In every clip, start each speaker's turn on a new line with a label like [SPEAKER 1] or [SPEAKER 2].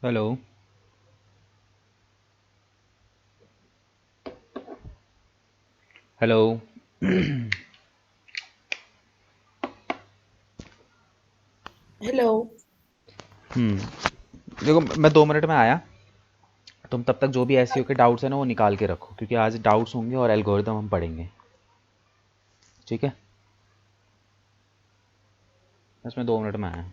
[SPEAKER 1] Hello. Hello.
[SPEAKER 2] Hello.
[SPEAKER 1] देखो, मैं 2 minute में आया। तुम तब तक जो भी एसईओ के डाउट्स हैं ना वो निकाल के रखो, क्योंकि आज डाउट्स होंगे और एल्गोरिदम हम पढ़ेंगे। ठीक है, बस मैं 2 मिनट में आया।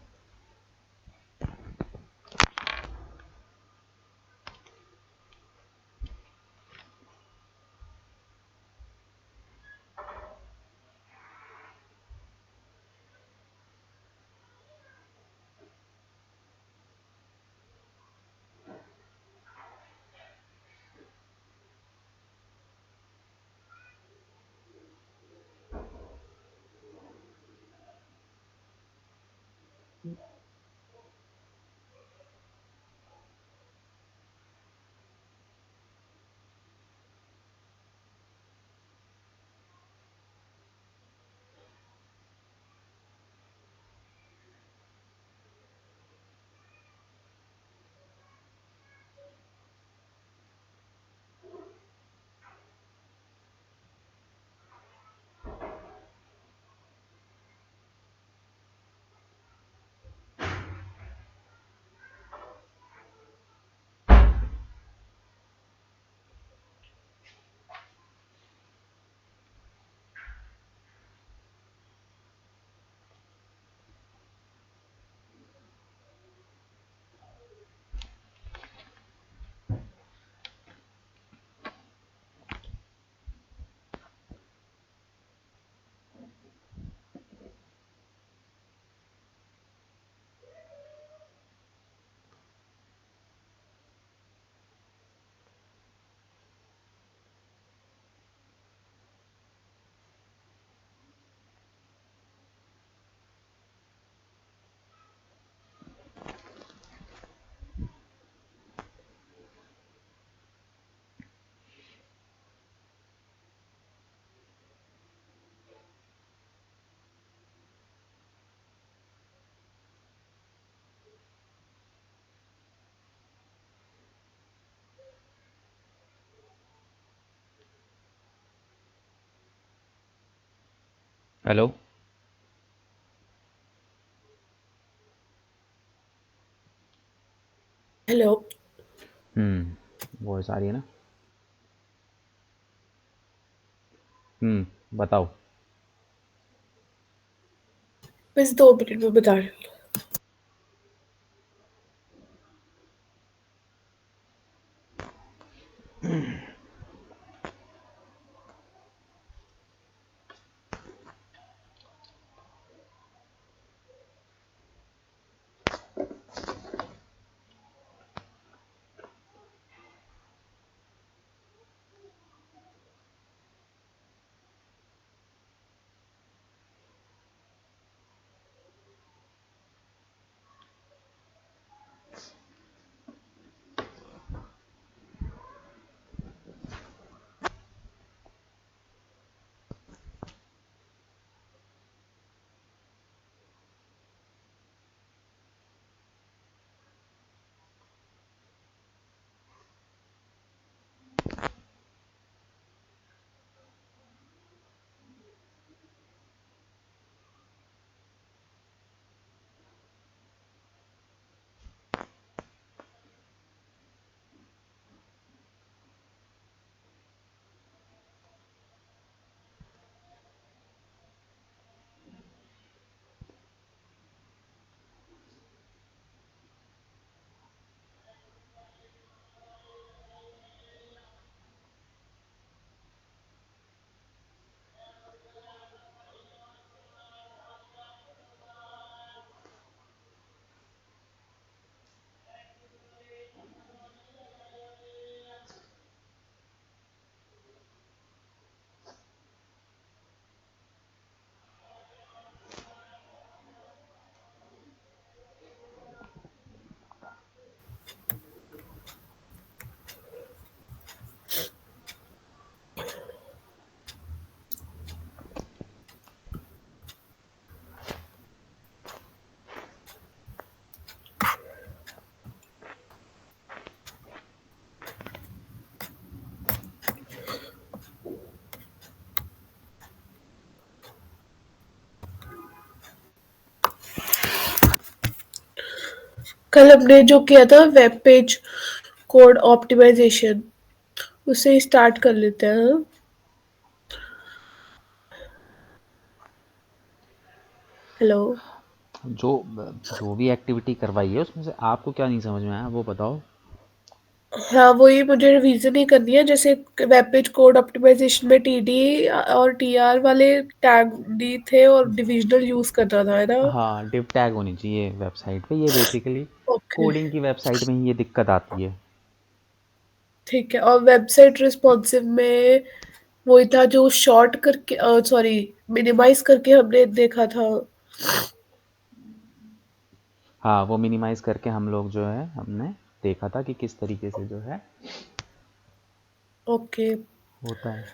[SPEAKER 1] हेलो।
[SPEAKER 2] हेलो।
[SPEAKER 1] वॉइस आ रही है ना? बताओ।
[SPEAKER 2] बस 2 मिनट में बता रही हूँ। कल हमने जो किया था वेब पेज कोड ऑप्टिमाइजेशन, उसे स्टार्ट कर लेते हैं, हाँ? हेलो।
[SPEAKER 1] जो जो भी एक्टिविटी करवाई है उसमें से आपको क्या नहीं समझ में आया वो बताओ।
[SPEAKER 2] हाँ, वही मुझे रिवीजन ही करनी है। जैसे वेब पेज कोड ऑप्टिमाइजेशन में टीडी और टीआर वाले टैग दी थे और डिविजनल यूज करना था, है ना?
[SPEAKER 1] हाँ, डिव टैग होनी चाहिए वेबसाइट पे। ये बेसिकली
[SPEAKER 2] ओके,
[SPEAKER 1] कोडिंग की वेबसाइट में ही ये दिक्कत आती है।
[SPEAKER 2] ठीक है। और वेबसाइट रिस्पॉन्सिव में वही था जो शॉर्ट करके, सॉरी, मिनिमाइज करके हमने देखा था।
[SPEAKER 1] हाँ, वो मिनिमाइज करके हम लोग जो है हमने देखा था कि किस तरीके से जो है
[SPEAKER 2] ओके।
[SPEAKER 1] होता है।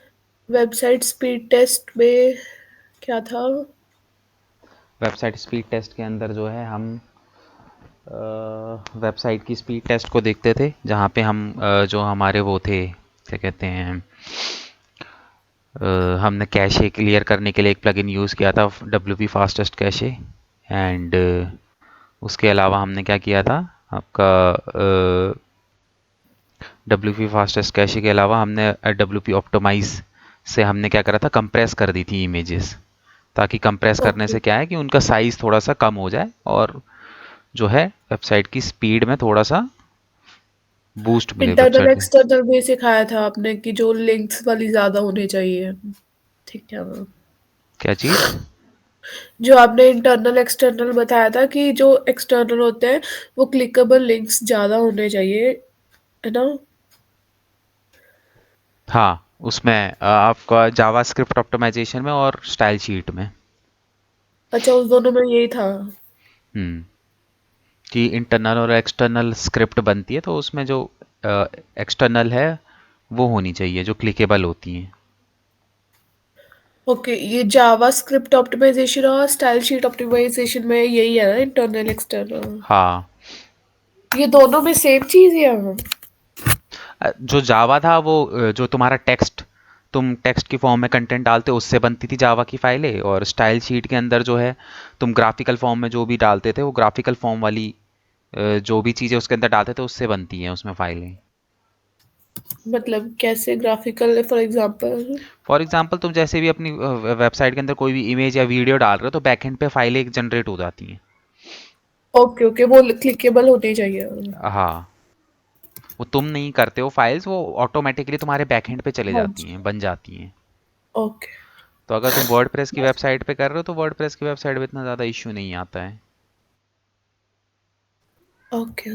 [SPEAKER 2] वेबसाइट स्पीड टेस्ट में क्या था?
[SPEAKER 1] वेबसाइट स्पीड टेस्ट के अंदर जो है हम वेबसाइट की स्पीड टेस्ट को देखते थे, जहाँ पे हम जो हमारे वो थे क्या कहते हैं, हमने कैशे क्लियर करने के लिए एक प्लगइन यूज़ किया था, W P fastest cache. And उसके अलावा हमने क्या किया था आपका, डब्ल्यू पी फास्टेस्ट कैशे के अलावा हमने डब्ल्यू पी ऑप्टोमाइज से हमने क्या करा था, कंप्रेस कर दी थी इमेजेस, ताकि कंप्रेस करने
[SPEAKER 2] ओके।
[SPEAKER 1] से क्या है कि उनका साइज़ थोड़ा सा कम हो जाए और जो है वेबसाइट की स्पीड में थोड़ा सा बूस्ट मिले
[SPEAKER 2] इंटरनल
[SPEAKER 1] वेबसाइट के।
[SPEAKER 2] एक्सटर्नल भी सिखाया था आपने कि जो लिंक्स वाली ज्यादा होनी चाहिए। ठीक है मैम।
[SPEAKER 1] क्या चीज़?
[SPEAKER 2] जो आपने इंटरनल एक्सटर्नल बताया था कि जो एक्सटर्नल होते हैं वो क्लिकेबल लिंक्स ज्यादा होने चाहिए, है ना?
[SPEAKER 1] हाँ, उसमें आपका जावास्क्रिप्ट ऑप्टिमाइजेशन में और स्टाइल शीट में।
[SPEAKER 2] अच्छा, उस दोनों में यही था।
[SPEAKER 1] हम्म, कि इंटरनल और एक्सटर्नल स्क्रिप्ट बनती है, तो उसमें जो एक्सटर्नल है वो होनी चाहिए जो क्लिकेबल होती हैं।
[SPEAKER 2] ओके, ये जावा स्क्रिप्ट ऑप्टिमाइजेशन और स्टाइल शीट ऑप्टिमाइजेशन में यही है ना, इंटरनल एक्सटर्नल?
[SPEAKER 1] हाँ,
[SPEAKER 2] ये दोनों में सेम चीज है?
[SPEAKER 1] जो जावा था वो जो तुम्हारा टेक्स्ट, तुम टेक्स्ट की फॉर्म में कंटेंट डालते हो उससे बनती थी जावा की फाइलें, और स्टाइल शीट के अंदर जो है तुम ग्राफिकल फॉर्म में जो भी डालते थे वो ग्राफिकल फॉर्म वाली जो भी चीज़ें उसके अंदर डालते थे उससे बनती हैं उसमें फाइलें।
[SPEAKER 2] मतलब कैसे graphical, for example?
[SPEAKER 1] For example तुम जैसे भी अपनी वेबसाइट के अंदर कोई भी इमेज या वीडियो डाल रहे हो तो बैकएंड पे फाइलें जनरेट हो जाती हैं।
[SPEAKER 2] ओके ओके, वो क्लिकेबल होनी चाहिए।
[SPEAKER 1] हाँ, वो तुम नहीं करते हो फाइल्स, वो ऑटोमेटिकली तुम्हारे बैकएंड पे चले
[SPEAKER 2] हाँ
[SPEAKER 1] जाती
[SPEAKER 2] जी।
[SPEAKER 1] हैं, बन जाती हैं।
[SPEAKER 2] ओके
[SPEAKER 1] तो अगर तुम वर्डप्रेस की वेबसाइट पे कर रहे हो तो वर्डप्रेस की वेबसाइट पे इतना ज़्यादा इश्यू नहीं आता है।
[SPEAKER 2] ओके।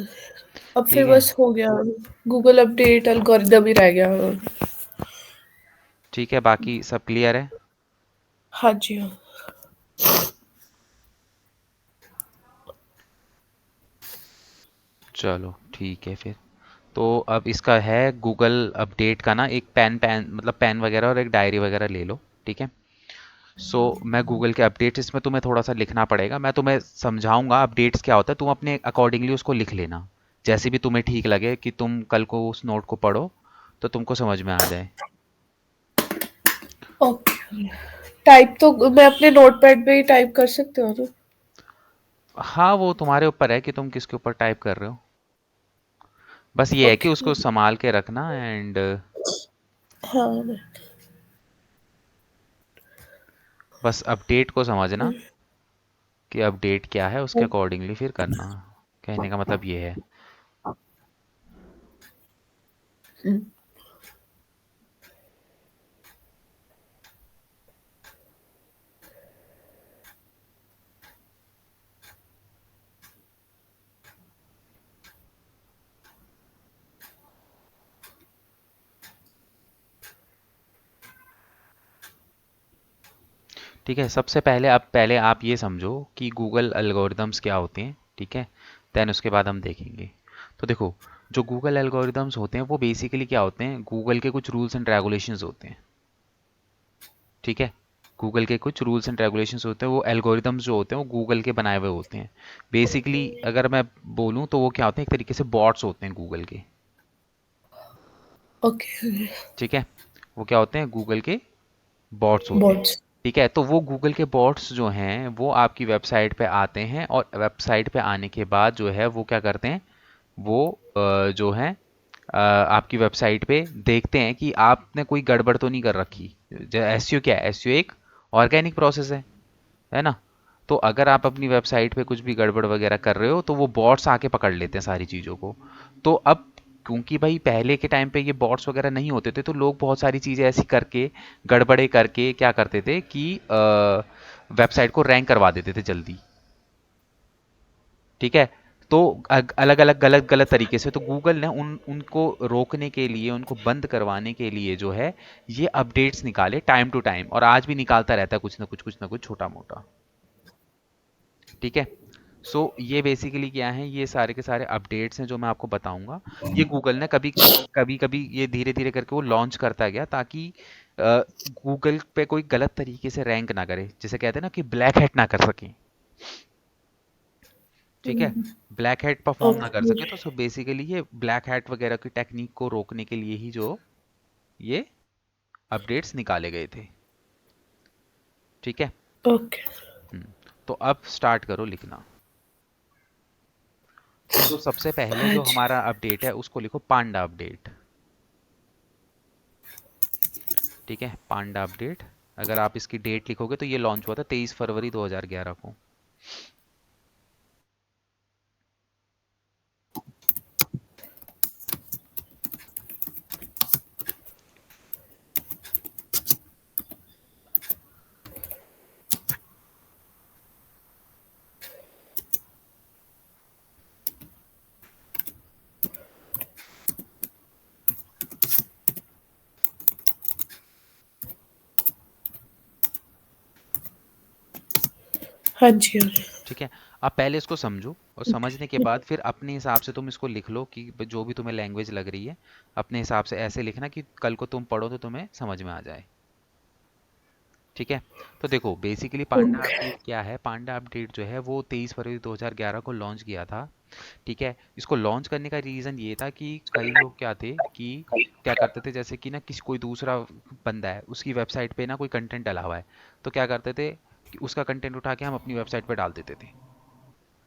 [SPEAKER 2] अब फिर
[SPEAKER 1] ठीक है।
[SPEAKER 2] बस हो गया, गूगल अपडेट एल्गोरिदम ही रह गया।
[SPEAKER 1] ठीक है, बाकी सब क्लियर है।
[SPEAKER 2] हाँ जी, हाँ।
[SPEAKER 1] चलो ठीक है फिर। तो अब इसका है गूगल अपडेट का ना, एक पेन मतलब पेन वगैरह और एक डायरी वगैरह ले लो। ठीक है। सो मैं गूगल के अपडेट्स, इसमें तुम्हें थोड़ा सा लिखना पड़ेगा, मैं तुम्हें समझाऊंगा अपडेट्स क्या होता है, तुम अपने अकॉर्डिंगली उसको लिख लेना, जैसे भी तुम्हें ठीक लगे कि तुम कल को उस नोट को पढ़ो तो तुमको समझ में आ जाए।
[SPEAKER 2] ओके। टाइप तो मैं अपने नोटपैड पे ही टाइप कर सकते हो ना?
[SPEAKER 1] हाँ, वो तुम्हारे ऊपर है कि तुम किसके ऊपर टाइप कर रहे हो। बस ये है कि
[SPEAKER 2] ओके।
[SPEAKER 1] उसको संभाल के रखना। एंड
[SPEAKER 2] हाँ।
[SPEAKER 1] बस अपडेट को समझना कि अपडेट क्या है, उसके अकॉर्डिंगली फिर करना। कहने का मतलब ये है। ठीक है, सबसे पहले अब पहले आप ये समझो कि गूगल एल्गोरिदम्स क्या होते हैं। ठीक है, देन उसके बाद हम देखेंगे। तो देखो, जो गूगल एल्गोरिदम्स होते हैं वो बेसिकली क्या होते हैं, गूगल के कुछ रूल्स एंड रेगुलेशंस होते हैं। ठीक है, गूगल के कुछ रूल्स एंड रेगुलेशंस होते हैं, वो एल्गोरिदम्स जो होते हैं वो गूगल के बनाए हुए होते हैं। बेसिकली अगर मैं बोलूँ तो वो क्या होते हैं, एक तरीके से बॉट्स होते हैं गूगल के।
[SPEAKER 2] ओके।
[SPEAKER 1] ठीक है, वो क्या होते हैं, गूगल के बॉट्स होते हैं।
[SPEAKER 2] बॉट्स।
[SPEAKER 1] ठीक है, तो वो गूगल के बॉट्स जो हैं वो आपकी वेबसाइट पे आते हैं, और वेबसाइट पे आने के बाद जो है वो क्या करते हैं, वो जो है आपकी वेबसाइट पे देखते हैं कि आपने कोई गड़बड़ तो नहीं कर रखी। एसईओ क्या है? एसईओ एक ऑर्गेनिक प्रोसेस है ना? तो अगर आप अपनी वेबसाइट पे कुछ भी गड़बड़ वगैरह कर रहे हो तो वो बॉट्स आके पकड़ लेते हैं सारी चीज़ों को। तो अब क्योंकि भाई पहले के टाइम पे ये बॉट्स वगैरह नहीं होते थे, तो लोग बहुत सारी चीज़ें ऐसी करके, गड़बड़े करके क्या करते थे कि वेबसाइट को रैंक करवा देते थे जल्दी। ठीक है, तो अलग अलग गलत गलत तरीके से, तो गूगल ने उनको रोकने के लिए, उनको बंद करवाने के लिए जो है ये अपडेट्स निकाले टाइम टू टाइम, और आज भी निकालता रहता है कुछ ना कुछ छोटा मोटा। ठीक है, सो ये बेसिकली क्या है, ये सारे के सारे अपडेट्स हैं जो मैं आपको बताऊंगा। ये गूगल ने कभी कभी कभी ये धीरे धीरे करके वो लॉन्च करता गया, ताकि गूगल पे कोई गलत तरीके से रैंक ना करे, जिसे कहते हैं ना कि ब्लैक हैट ना कर सके। ठीक है, ब्लैक हैट परफॉर्म ना कर
[SPEAKER 2] ओके।
[SPEAKER 1] सके, तो सो बेसिकली ये ब्लैक हैट वगैरह की टेक्निक को रोकने के लिए ही जो ये अपडेट्स निकाले गए थे। ठीक है।
[SPEAKER 2] ओके।
[SPEAKER 1] तो अब स्टार्ट करो लिखना। तो सबसे पहले
[SPEAKER 2] हाँ
[SPEAKER 1] जो
[SPEAKER 2] जी।
[SPEAKER 1] हमारा अपडेट है उसको लिखो पांडा अपडेट। ठीक है, पांडा अपडेट। अगर आप इसकी डेट लिखोगे तो ये लॉन्च हुआ था 23 फरवरी 2011 को।
[SPEAKER 2] हाँ जी। हाँ जी।
[SPEAKER 1] ठीक है, आप पहले इसको समझो, और समझने के बाद फिर अपने हिसाब से तुम इसको लिख लो, कि जो भी तुम्हें लैंग्वेज लग रही है अपने हिसाब से ऐसे लिखना कि कल को तुम पढ़ो तो तुम्हें समझ में आ जाए। ठीक है, तो देखो बेसिकली पांडा
[SPEAKER 2] ओके।
[SPEAKER 1] अपडेट क्या है। पांडा अपडेट जो है वो 23 फरवरी 2011 को लॉन्च किया था। ठीक है, इसको लॉन्च करने का रीज़न ये था कि कई लोग क्या थे कि क्या करते थे, जैसे कि ना किसी कोई दूसरा बंदा है, उसकी वेबसाइट पे ना कोई कंटेंट डला हुआ है, तो क्या करते थे कि उसका कंटेंट उठा के हम अपनी वेबसाइट पे डाल देते थे।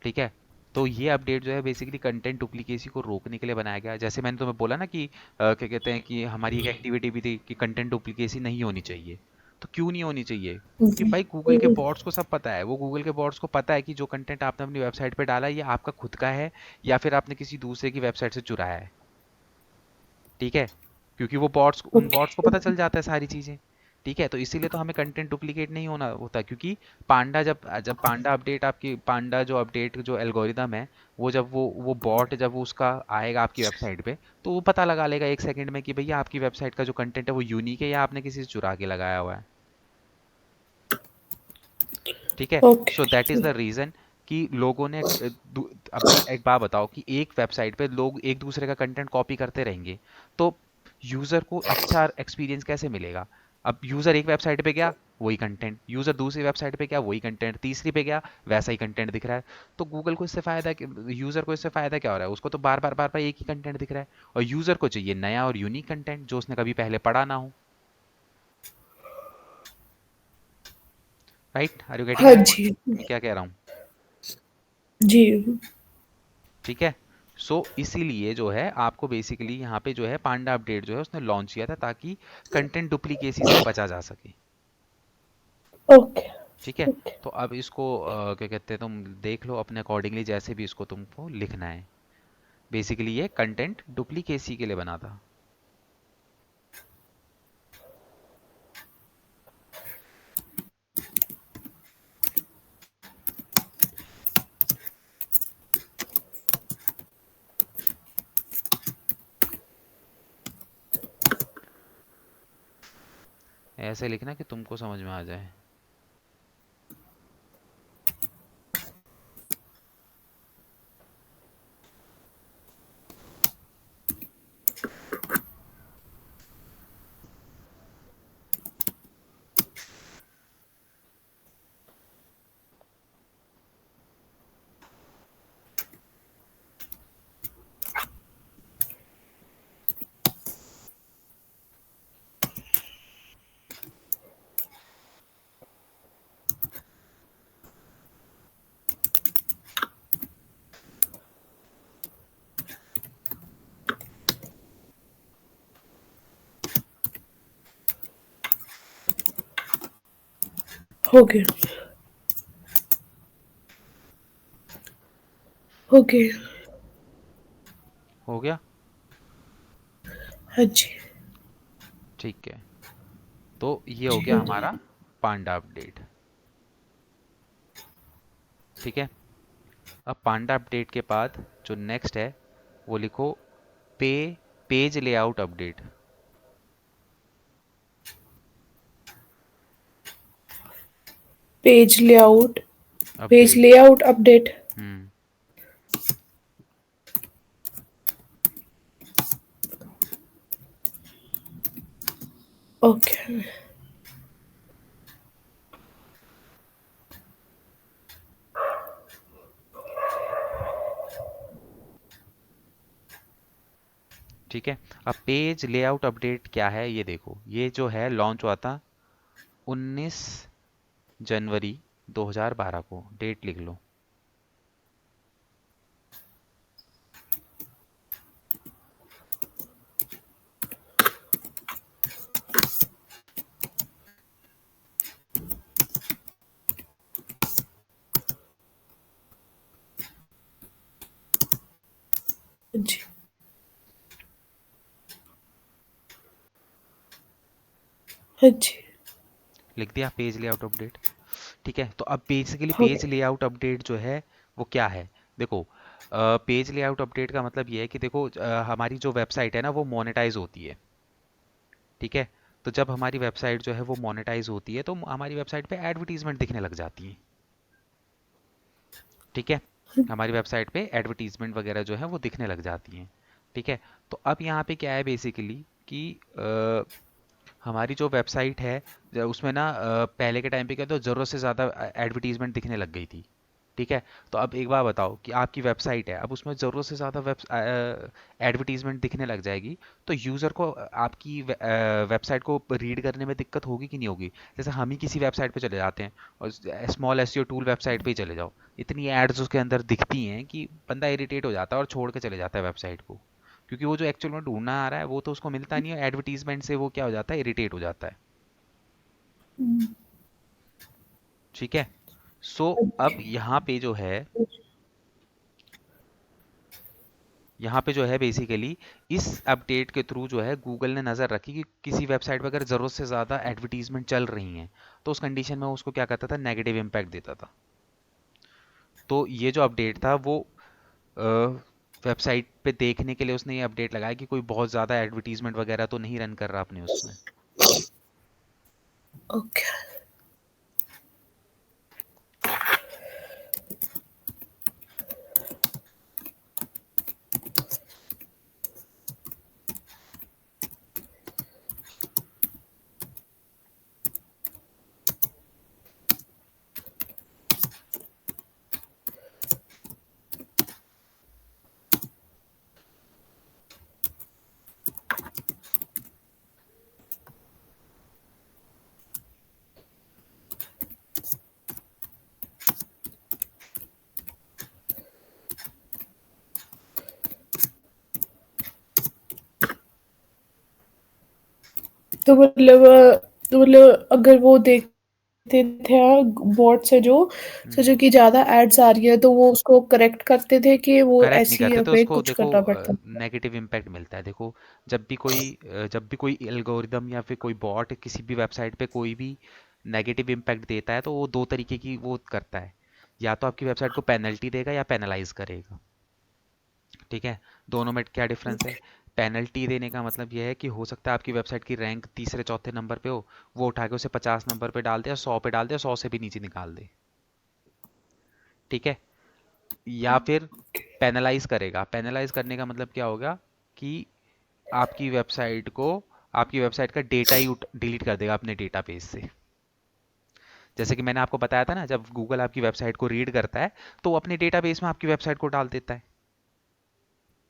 [SPEAKER 1] ठीक है, तो ये अपडेट जो है बेसिकली कंटेंट डुप्लीकेसी को रोकने के लिए बनाया गया है। जैसे मैंने तुम्हें बोला ना कि क्या कहते हैं कि हमारी एक एक्टिविटी भी थी कि कंटेंट डुप्लीकेसी नहीं होनी चाहिए। तो क्यों नहीं होनी चाहिए? क्योंकि
[SPEAKER 2] जी।
[SPEAKER 1] भाई गूगल के बॉट्स को सब पता है, वो गूगल के बॉट्स को पता है कि जो कंटेंट आपने अपनी वेबसाइट पे डाला है ये आपका खुद का है, या फिर आपने किसी दूसरे की वेबसाइट से चुराया है। ठीक है, क्योंकि वो बॉट्स, उन
[SPEAKER 2] ओके।
[SPEAKER 1] बॉट्स को पता चल जाता है सारी चीज़ें। ठीक है, तो इसीलिए तो हमें कंटेंट डुप्लीकेट नहीं होना होता, क्योंकि पांडा जब जब पांडा अपडेट, आपकी पांडा जो अपडेट जो एल्गोरिदम है, वो जब वो बॉट जब वो उसका आएगा आपकी वेबसाइट पे, तो वो पता लगा लेगा 1 सेकंड में कि भैया आपकी वेबसाइट का जो कंटेंट है वो यूनिक है या आपने किसी से चुरा के लगाया हुआ है। ठीक है,
[SPEAKER 2] okay.
[SPEAKER 1] So that is the reason कि लोगों ने अब भाई एक बात बताओ कि एक वेबसाइट पे लोग एक दूसरे का कंटेंट कॉपी करते रहेंगे, तो यूजर को अच्छा एक्सपीरियंस कैसे मिलेगा? अब यूजर एक वेबसाइट पे गया, वही कंटेंट, यूजर दूसरी वेबसाइट पे गया, वही कंटेंट, तीसरी पे गया, वैसा ही कंटेंट दिख रहा है। तो गूगल को इससे फायदा, यूजर को इससे फायदा क्या हो रहा है? उसको तो बार बार एक ही कंटेंट दिख रहा है, और यूजर को चाहिए नया और यूनिक कंटेंट जो उसने कभी पहले पढ़ा ना हो। राइट, आर यू गेटिंग
[SPEAKER 2] हाँ
[SPEAKER 1] माई पॉइंट?
[SPEAKER 2] जी।
[SPEAKER 1] मैं क्या कह रहा हूँ?
[SPEAKER 2] जी।
[SPEAKER 1] ठीक है, सो इसीलिए जो है आपको बेसिकली यहाँ पे जो है पांडा अपडेट जो है उसने लॉन्च किया था, ताकि कंटेंट डुप्लीकेसी से बचा जा सके।
[SPEAKER 2] ओके।
[SPEAKER 1] ठीक है, तो अब इसको क्या कहते हैं, तुम देख लो अपने अकॉर्डिंगली जैसे भी इसको तुमको लिखना है। बेसिकली ये कंटेंट डुप्लीकेसी के लिए बना था। ऐसे लिखना कि तुमको समझ में आ जाए।
[SPEAKER 2] ओके। ओके।
[SPEAKER 1] हो गया।
[SPEAKER 2] हाँ जी।
[SPEAKER 1] ठीक है, तो ये हो गया
[SPEAKER 2] जी।
[SPEAKER 1] हमारा पांडा अपडेट। ठीक है, अब पांडा अपडेट के बाद जो नेक्स्ट है वो लिखो पे page layout update.
[SPEAKER 2] Page layout. Page
[SPEAKER 1] update.
[SPEAKER 2] Layout update.
[SPEAKER 1] Hmm.
[SPEAKER 2] Okay.
[SPEAKER 1] ठीक है, अब पेज लेआउट अपडेट क्या है ये देखो, ये जो है लॉन्च हुआ था 19 जनवरी 2012 को, डेट लिख लो।
[SPEAKER 2] हाँ जी। हाँ जी।
[SPEAKER 1] लिख दिया पेज लेआउट अपडेट। ठीक है, तो अब basically
[SPEAKER 2] okay.
[SPEAKER 1] Page layout update जो है वो क्या है, देखो पेज लेआउट अपडेट का मतलब ये है कि देखो हमारी जो वेबसाइट है ना वो मोनेटाइज होती है। ठीक है, तो जब हमारी वेबसाइट जो है वो मोनेटाइज होती है तो हमारी वेबसाइट पे एडवर्टीजमेंट दिखने लग जाती है। ठीक है, हमारी वेबसाइट पे एडवर्टीजमेंट वगैरह जो है वो दिखने लग जाती हैं। ठीक है, तो अब यहाँ पे क्या है बेसिकली कि हमारी जो वेबसाइट है उसमें ना पहले के टाइम पे क्या था, ज़रूरत से ज़्यादा एडवर्टीजमेंट दिखने लग गई थी। ठीक है, तो अब एक बात बताओ कि आपकी वेबसाइट है, अब उसमें ज़रूरत से ज़्यादा एडवर्टीजमेंट दिखने लग जाएगी, तो यूज़र को आपकी वेबसाइट को रीड करने में दिक्कत होगी कि नहीं होगी। जैसे हम ही किसी वेबसाइट पे चले जाते हैं और स्मॉल एसईओ टूल वेबसाइट पे ही चले जाओ, इतनी एड्स उसके अंदर दिखती हैं कि बंदा इरिटेट हो जाता है और छोड़ के चले जाता है वेबसाइट को, क्योंकि वो जो एक्चुअल में ढूंढना आ रहा है वो तो उसको मिलता नहीं है, एडवर्टीजमेंट से वो क्या हो जाता है, इरिटेट हो जाता है। ठीक है, सो अब यहाँ पे जो है, यहाँ पे जो है बेसिकली इस अपडेट के थ्रू जो है गूगल ने नज़र रखी कि किसी वेबसाइट पर अगर ज़रूरत से ज़्यादा एडवर्टीजमेंट चल रही हैं तो उस कंडीशन में उसको क्या करता था, नेगेटिव इम्पैक्ट देता था। तो ये जो अपडेट था वो वेबसाइट पे देखने के लिए उसने ये अपडेट लगाया कि कोई बहुत ज़्यादा एडवर्टीजमेंट वगैरह तो नहीं रन कर रहा अपने उसमें।
[SPEAKER 2] ओके। तो मतलब अगर वो देखते थे बॉट से जो
[SPEAKER 1] हम्म।
[SPEAKER 2] सोचो कि ज्यादा एड्स आ रही है तो वो उसको करेक्ट करते थे कि वो
[SPEAKER 1] करेक्ट नहीं
[SPEAKER 2] ऐसी
[SPEAKER 1] करते तो
[SPEAKER 2] हमें
[SPEAKER 1] उसको
[SPEAKER 2] कुछ
[SPEAKER 1] देखो
[SPEAKER 2] करना पड़ता।
[SPEAKER 1] नेगेटिव इम्पैक्ट मिलता है। देखो जब भी कोई एल्गोरिदम या फिर कोई बॉट किसी भी वेबसाइट पे कोई भी नेगेटिव इम्पैक्ट देता है तो वो दो तरीके की वो करता है, या तो आपकी वेबसाइट को पेनल्टी देगा या पेनलाइज करेगा। ठीक है, दोनों में क्या डिफरेंस है। पेनल्टी देने का मतलब यह है कि हो सकता है आपकी वेबसाइट की रैंक तीसरे चौथे नंबर पे हो, वो उठा के उसे 50 नंबर पे डाल दे या 100 पे डाल दे या 100 से भी नीचे निकाल दे। ठीक है, या फिर पेनलाइज करेगा। पेनलाइज करने का मतलब क्या होगा कि आपकी वेबसाइट को आपकी वेबसाइट का डेटा ही डिलीट कर देगा अपने डेटाबेस से। जैसे कि मैंने आपको बताया था ना, जब गूगल आपकी वेबसाइट को रीड करता है तो वो अपने डेटाबेस में आपकी वेबसाइट को डाल देता है।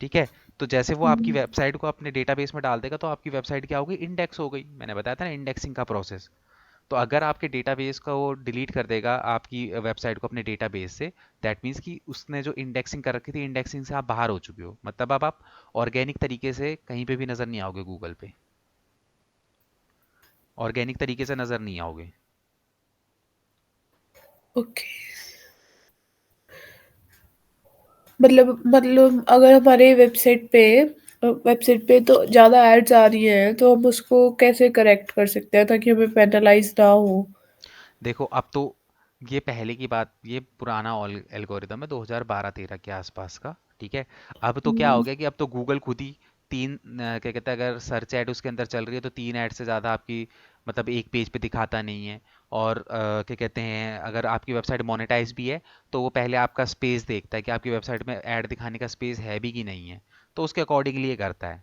[SPEAKER 1] ठीक है, तो जैसे वो आपकी वेबसाइट को अपने डेटाबेस में डाल देगा तो आपकी वेबसाइट क्या होगी, इंडेक्स हो गई। मैंने बताया था ना इंडेक्सिंग का प्रोसेस। तो अगर आपके डेटाबेस का वो डिलीट कर देगा आपकी वेबसाइट को अपने डेटाबेस से, दैट मीन्स कि उसने जो इंडेक्सिंग कर रखी थी, इंडेक्सिंग से आप बाहर हो चुके हो, मतलब अब आप ऑर्गेनिक तरीके से कहीं पे भी नज़र नहीं आओगे गूगल पे, ऑर्गेनिक तरीके से नज़र नहीं आओगे।
[SPEAKER 2] ओके। मतलब अगर हमारे वेबसाइट पे तो ज़्यादा एड्स आ रही हैं, तो हम उसको कैसे करेक्ट कर सकते हैं ताकि हमें पेनलाइज़ ना हो?
[SPEAKER 1] देखो अब तो ये पहले की बात, ये पुराना एल्गोरिदम है 2012-13 के आसपास का। ठीक है। अब तो क्या हो
[SPEAKER 2] हुँ,
[SPEAKER 1] गया कि अब तो गूगल खुद ही क्या कहते हैं, अगर सर्च ऐड उसके अंदर चल रही है तो 3 ऐड से ज़्यादा आपकी मतलब एक पेज पे दिखाता नहीं है। और क्या कहते हैं, अगर आपकी वेबसाइट मोनेटाइज भी है तो वो पहले आपका स्पेस देखता है कि आपकी वेबसाइट में ऐड दिखाने का स्पेस है भी कि नहीं है, तो उसके अकॉर्डिंगली ये करता है।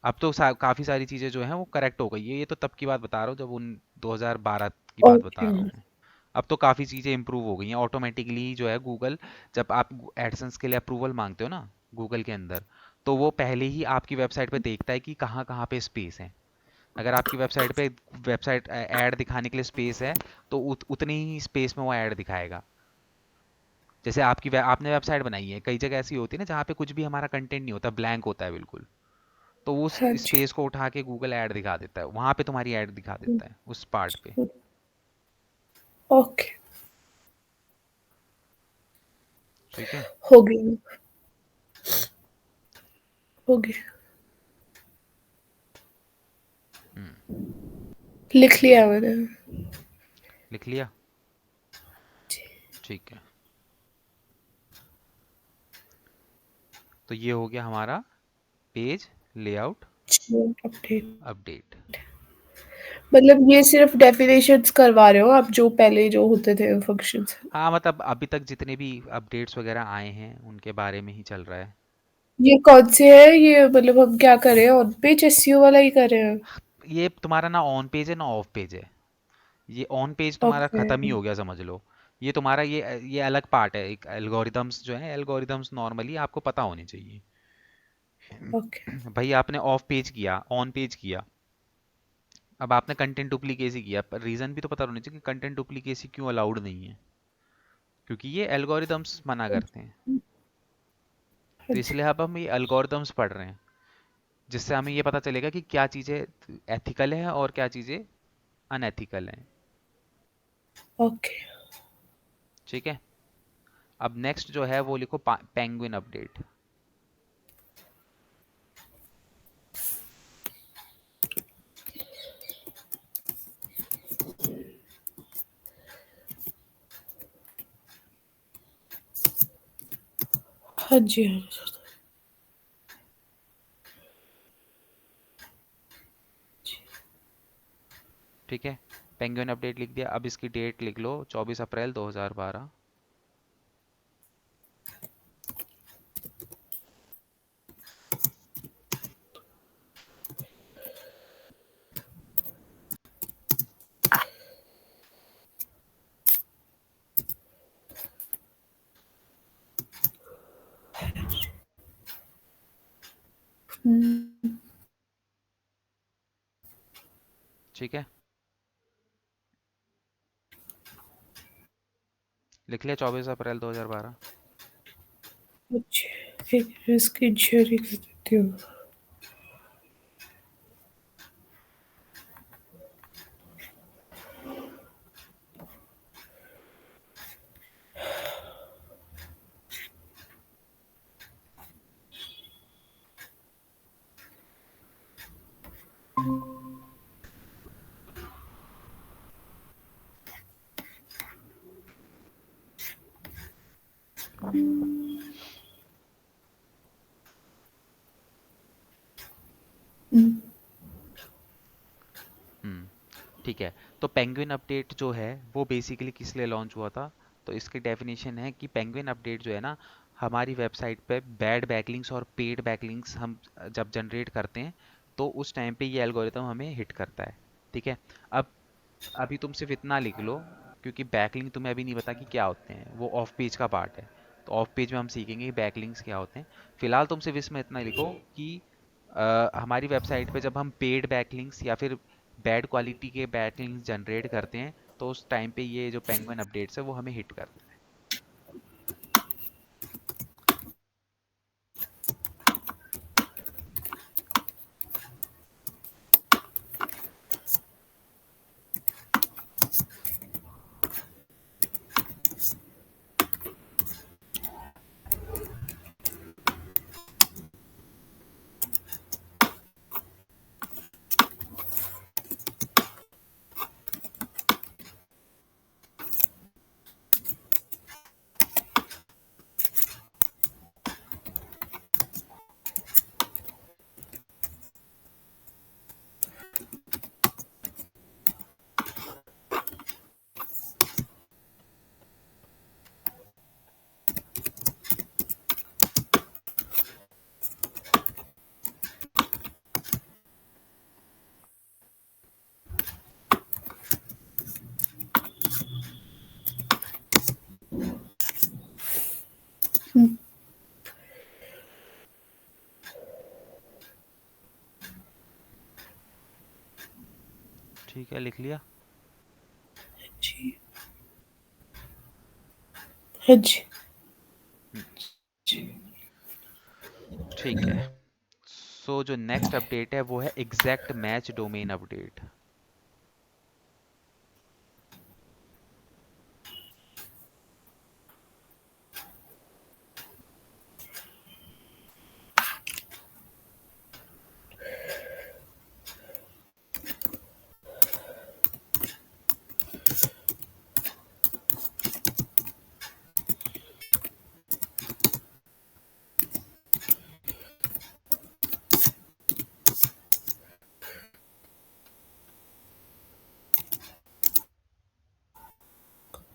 [SPEAKER 1] अब तो काफ़ी सारी चीज़ें जो हैं वो करेक्ट हो गई है। ये तो तब की बात बता रहा हूँ जब उन 2012 की बात बता
[SPEAKER 2] ओके,
[SPEAKER 1] रहा हूँ मैं। अब तो काफ़ी चीज़ें इंप्रूव हो गई हैं ऑटोमेटिकली। जो है गूगल, जब आप एडसेंस के लिए अप्रूवल मांगते हो ना गूगल के अंदर, तो वो पहले ही आपकी वेबसाइट पे देखता है कि कहाँ कहाँ पे स्पेस है। अगर आपकी वेबसाइट पे वेबसाइट ऐड दिखाने के लिए स्पेस है तो उतनी ही स्पेस में वो ऐड दिखाएगा। जैसे आपने वेबसाइट बनाई है, कई जगह ऐसी होती है ना जहाँ पे कुछ भी हमारा कंटेंट नहीं होता, ब्लैंक होता है बिल्कुल, तो वो उस
[SPEAKER 2] हाँ जी।
[SPEAKER 1] स्पेस को उठा के गूगल ऐड दिखा देता है, वहां पे तुम्हारी ऐड दिखा
[SPEAKER 2] हुँ,
[SPEAKER 1] देता है उस पार्ट पे।
[SPEAKER 2] हुँ, ओके,
[SPEAKER 1] ठीक है।
[SPEAKER 2] हो गई, हो गया।
[SPEAKER 1] हम्म।
[SPEAKER 2] लिख लिया मैंने।
[SPEAKER 1] लिख लिया। ठीक है। तो ये हो गया हमारा पेज लेआउट
[SPEAKER 2] जी, अपडेट।
[SPEAKER 1] अपडेट।
[SPEAKER 2] मतलब ये सिर्फ़ डेफिनेशंस करवा रहे हो आप, जो पहले जो होते थे फंक्शंस?
[SPEAKER 1] हाँ मतलब अभी तक जितने भी अपडेट्स वगैरह आए हैं उनके बारे में ही चल रहा है।
[SPEAKER 2] ये कौन से हैं? ये मतलब हम क्या कर रहे हैं? ऑन पेज एसईओ वाला ही कर रहे हैं?
[SPEAKER 1] ये तुम्हारा ना ऑन पेज है ना ऑफ पेज है। ये ऑन पेज तुम्हारा
[SPEAKER 2] ओके,
[SPEAKER 1] खत्म ही हो गया समझ लो। ये तुम्हारा ये अलग पार्ट है। एक एल्गोरिदम्स जो है, एल्गोरिदम्स नॉर्मली आपको पता होने चाहिए।
[SPEAKER 2] ओके,
[SPEAKER 1] भाई आपने ऑफ पेज किया, ऑन पेज किया, अब आपने कंटेंट डुप्लीकेसी किया, पर रीजन भी तो पता होना चाहिए कि कंटेंट डुप्लीकेसी क्यों अलाउड नहीं है, क्योंकि ये एल्गोरिदम्स मना करते हैं।
[SPEAKER 2] हाँ
[SPEAKER 1] तो
[SPEAKER 2] जी,
[SPEAKER 1] इसलिए अब हम ये एल्गोरिदम्स पढ़ रहे हैं, जिससे हमें ये पता चलेगा कि क्या चीज़ें एथिकल हैं और क्या चीज़ें अनएथिकल हैं।
[SPEAKER 2] ओके।
[SPEAKER 1] ठीक है। अब नेक्स्ट जो है वो लिखो पेंगुइन अपडेट।
[SPEAKER 2] हाँ जी, हाँ जी।
[SPEAKER 1] ठीक है। पेंगुइन अपडेट लिख दिया। अब इसकी डेट लिख लो 24 अप्रैल 2012।
[SPEAKER 2] हुँ,
[SPEAKER 1] ठीक है। लिख लिया 24 अप्रैल 2012।
[SPEAKER 2] अच्छा, एक स्क्रीन शेयरिंग कर देती हूँ। हुँ,
[SPEAKER 1] हम्म। ठीक है। तो पेंगुइन अपडेट जो है वो बेसिकली किस लिए लॉन्च हुआ था? तो इसकी डेफिनेशन है कि पेंगुइन अपडेट जो है ना, हमारी वेबसाइट पे बैड बैकलिंक्स और पेड बैकलिंक्स हम जब जनरेट करते हैं तो उस टाइम पे ये एल्गोरिथम हमें हिट करता है। ठीक है। अब अभी तुम सिर्फ इतना लिख लो, क्योंकि बैकलिंक तुम्हें अभी नहीं पता कि क्या होते हैं, वो ऑफ पेज का पार्ट है। तो ऑफ पेज में हम सीखेंगे बैकलिंक्स क्या होते हैं। फिलहाल तुम सिर्फ इसमें इतना लिखो कि हमारी वेबसाइट पे जब हम पेड बैकलिंक्स या फिर बैड क्वालिटी के बैकलिंक्स जनरेट करते हैं तो उस टाइम पे ये जो पेंगुइन अपडेट्स है वो हमें हिट करता है। ठीक है, लिख लिया।
[SPEAKER 2] जी। हाँ जी।
[SPEAKER 1] हम्म,
[SPEAKER 2] जी।
[SPEAKER 1] ठीक है। सो जो नेक्स्ट अपडेट है वो है एग्जैक्ट मैच डोमेन अपडेट।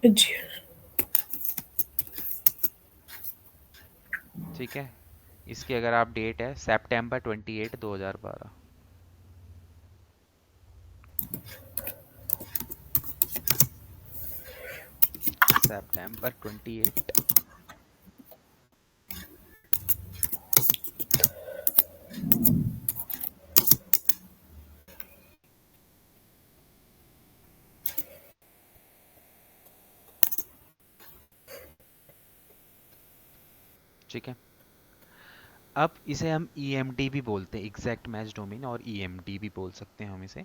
[SPEAKER 2] हाँ जी।
[SPEAKER 1] ठीक है, इसकी अगर आप डेट है September 28, 2012। September 28। ठीक है, अब इसे हम EMD भी बोलते हैं, एग्जैक्ट मैच डोमेन, और EMD भी बोल सकते हैं हम इसे।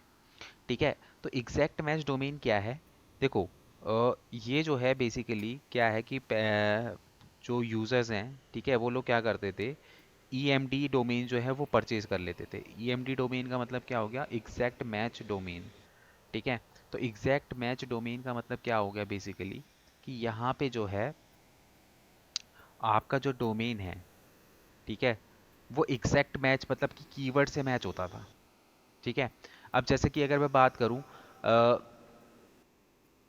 [SPEAKER 1] ठीक है, तो एग्जैक्ट मैच डोमेन क्या है? देखो, ये जो है बेसिकली क्या है कि जो यूजर्स हैं, ठीक है, वो लोग क्या करते थे, EMD डोमेन जो है वो परचेज कर लेते थे। EMD डोमेन का मतलब क्या हो गया? Exact match domain. ठीक है, तो एग्जैक्ट मैच डोमेन का मतलब क्या हो गया बेसिकली, कि यहाँ पे जो है आपका जो डोमेन है, ठीक है, वो एग्जैक्ट मैच मतलब कि कीवर्ड से मैच होता था। ठीक है, अब जैसे कि अगर मैं बात करूं,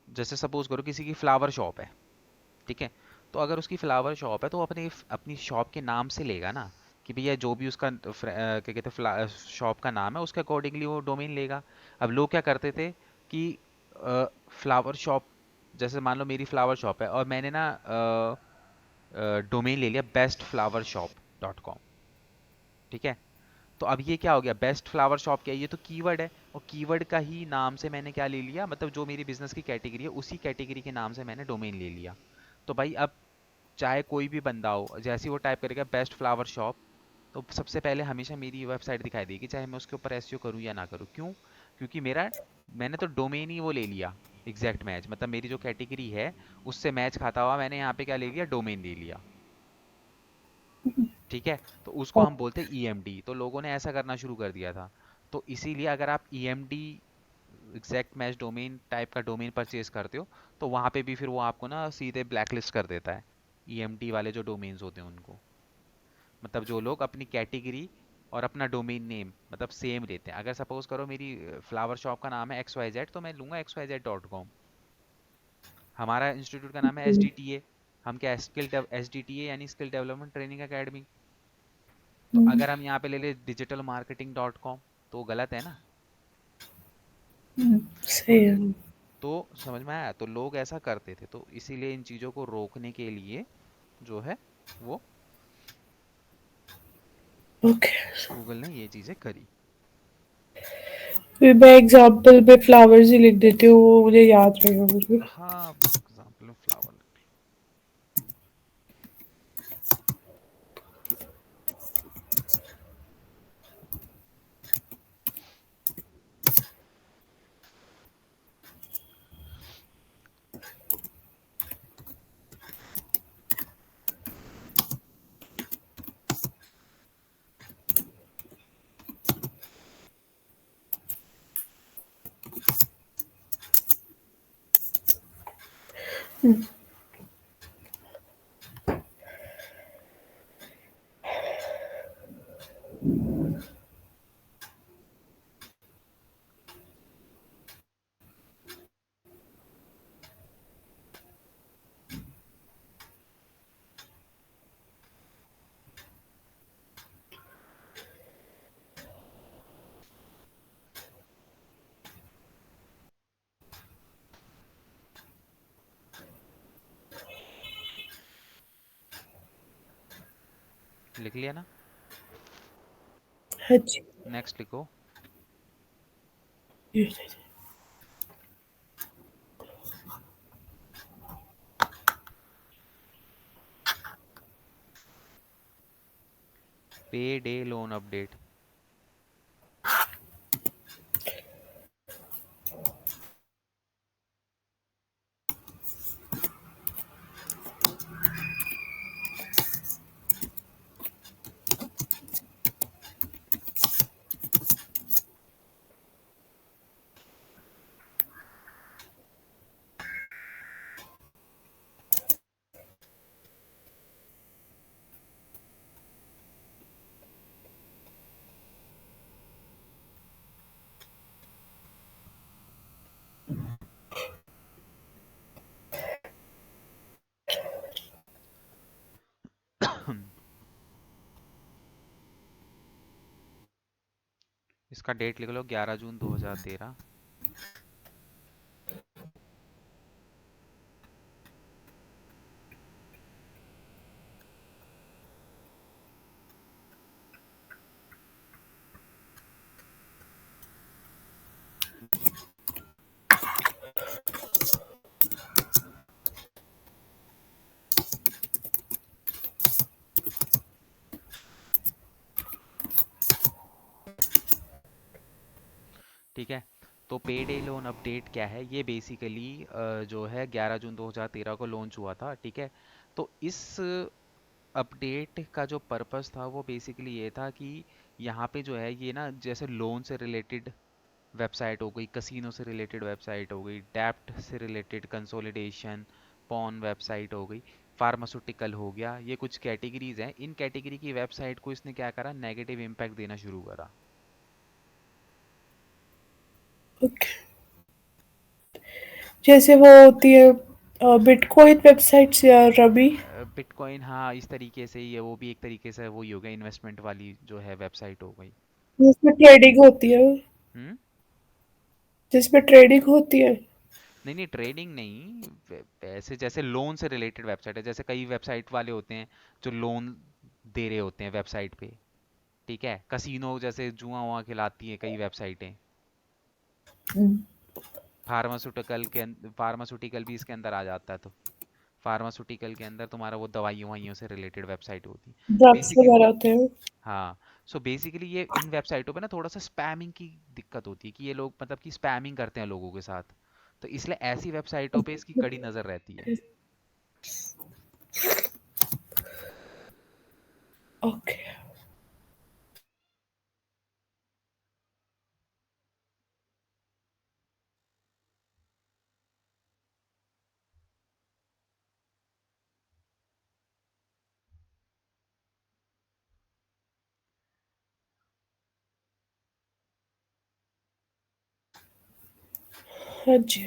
[SPEAKER 1] जैसे सपोज करो किसी की फ्लावर शॉप है, ठीक है, तो अगर उसकी फ्लावर शॉप है तो वो अपनी अपनी शॉप के नाम से लेगा ना, कि भैया जो भी उसका क्या कहते हैं शॉप का नाम है उसके अकॉर्डिंगली वो डोमेन लेगा। अब लोग क्या करते थे कि फ्लावर शॉप, जैसे मान लो मेरी फ्लावर शॉप है और मैंने ना डोमेन ले लिया bestflowershop.com। ठीक है, तो अब ये क्या हो गया, बेस्ट फ्लावर शॉप क्या है, ये तो कीवर्ड है, और कीवर्ड का ही नाम से मैंने क्या ले लिया, मतलब जो मेरी बिजनेस की कैटेगरी है उसी कैटेगरी के नाम से मैंने डोमेन ले लिया। तो भाई अब चाहे कोई भी बंदा हो, जैसे ही वो टाइप करेगा बेस्ट फ्लावर शॉप, तो सबसे पहले हमेशा मेरी वेबसाइट दिखाई देगी, चाहे मैं उसके ऊपर एसईओ करूँ या ना करूँ। क्यों? क्योंकि मेरा मैंने तो डोमेन ही वो ले लिया, एग्जैक्ट मैच, मतलब मेरी जो कैटेगरी है उससे मैच खाता हुआ मैंने यहाँ पे क्या ले लिया, डोमेन ले लिया। ठीक है, तो उसको हम बोलते हैं EMD। तो लोगों ने ऐसा करना शुरू कर दिया था। तो इसीलिए अगर आप EMD, exact match domain type का डोमेन परचेज करते हो, तो वहाँ पे भी फिर वो आपको ना सीधे ब्लैकलिस्ट कर देता है, EMD वाले जो डोमेन्स होते हैं उनको। मतलब जो लोग अपनी कैटेगरी और अपना डोमेन नेम मतलब सेम लेते हैं। अगर सपोज करो मेरी फ्लावर शॉप का नाम है XYZ, तो मैं लूंगा XYZ.com। हमारा इंस्टीट्यूट का नाम है SDTA। हम क्या, SDTA यानी स्किल डेवलपमेंट ट्रेनिंग एकेडमी। तो अगर हम यहाँ पे ले ले digitalmarketing.com, तो वो गलत है ना। तो
[SPEAKER 2] सही है।
[SPEAKER 1] तो समझ में आया, तो लोग ऐसा करते थे, तो इसीलिए इन चीज़ों को रोकने के लिए जो है वो
[SPEAKER 2] ओके।
[SPEAKER 1] गूगल ने ये चीज़ें करी।
[SPEAKER 2] फिर मैं एग्जांपल पे फ्लावर्स ही लिख देती हूँ, वो मुझे याद रहेगा मुझे।
[SPEAKER 1] हाँ, एग्जाम्पल में फ्लावर। लिख लिया ना?
[SPEAKER 2] हाँ जी।
[SPEAKER 1] नेक्स्ट लिखो। पे डे लोन अपडेट। इसका डेट लिख लो, 11 जून 2013। ठीक है। तो पे डे लोन अपडेट क्या है, ये बेसिकली जो है 11 जून 2013 को लॉन्च हुआ था, ठीक है। तो इस अपडेट का जो पर्पस था वो बेसिकली ये था कि यहाँ पे जो है ये ना, जैसे लोन से रिलेटेड वेबसाइट हो गई, कसिनो से रिलेटेड वेबसाइट हो गई, डेप्ट से रिलेटेड, कंसोलिडेशन, पॉन वेबसाइट हो गई, फार्मास्यूटिकल हो गया, ये कुछ कैटेगरीज हैं। इन कैटेगरी की वेबसाइट को इसने क्या करा, नेगेटिव इम्पैक्ट देना शुरू करा।
[SPEAKER 2] ओके। जैसे वो होती है बिटकॉइन वेबसाइट्स या रबी,
[SPEAKER 1] बिटकॉइन, हाँ, इस तरीके से ही है, वो भी एक तरीके से वही हो गया, इन्वेस्टमेंट वाली जो है वेबसाइट हो गई।
[SPEAKER 2] जिसमें ट्रेडिंग होती है,
[SPEAKER 1] हम्म।
[SPEAKER 2] जिसमें ट्रेडिंग होती है।
[SPEAKER 1] नहीं नहीं, ट्रेडिंग नहीं, ऐसे जैसे लोन से रिलेटेड वेबसाइट है, जैसे कई वेबसाइट वाले होते हैं जो लोन दे रहे होते हैं वेबसाइट पे, ठीक है। कसिनो जैसे जुआ वुआ खिलाती है कई वेबसाइटें। फार्मास्यूटिकल भी इसके अंदर आ जाता है। तो फार्मास्यूटिकल के अंदर तुम्हारा वो दवाइयों ववाइयों से रिलेटेड वेबसाइट होती है
[SPEAKER 2] ड्रग्स
[SPEAKER 1] बेसिकली।
[SPEAKER 2] वगैरह होते हैं।
[SPEAKER 1] हाँ। सो बेसिकली ये इन वेबसाइटों पे ना थोड़ा सा स्पैमिंग की दिक्कत होती है, कि ये लोग मतलब कि स्पैमिंग करते हैं लोगों के साथ। तो इसलिए ऐसी वेबसाइटों पे इसकी कड़ी नज़र रहती है।
[SPEAKER 2] ओके। हाँ जी।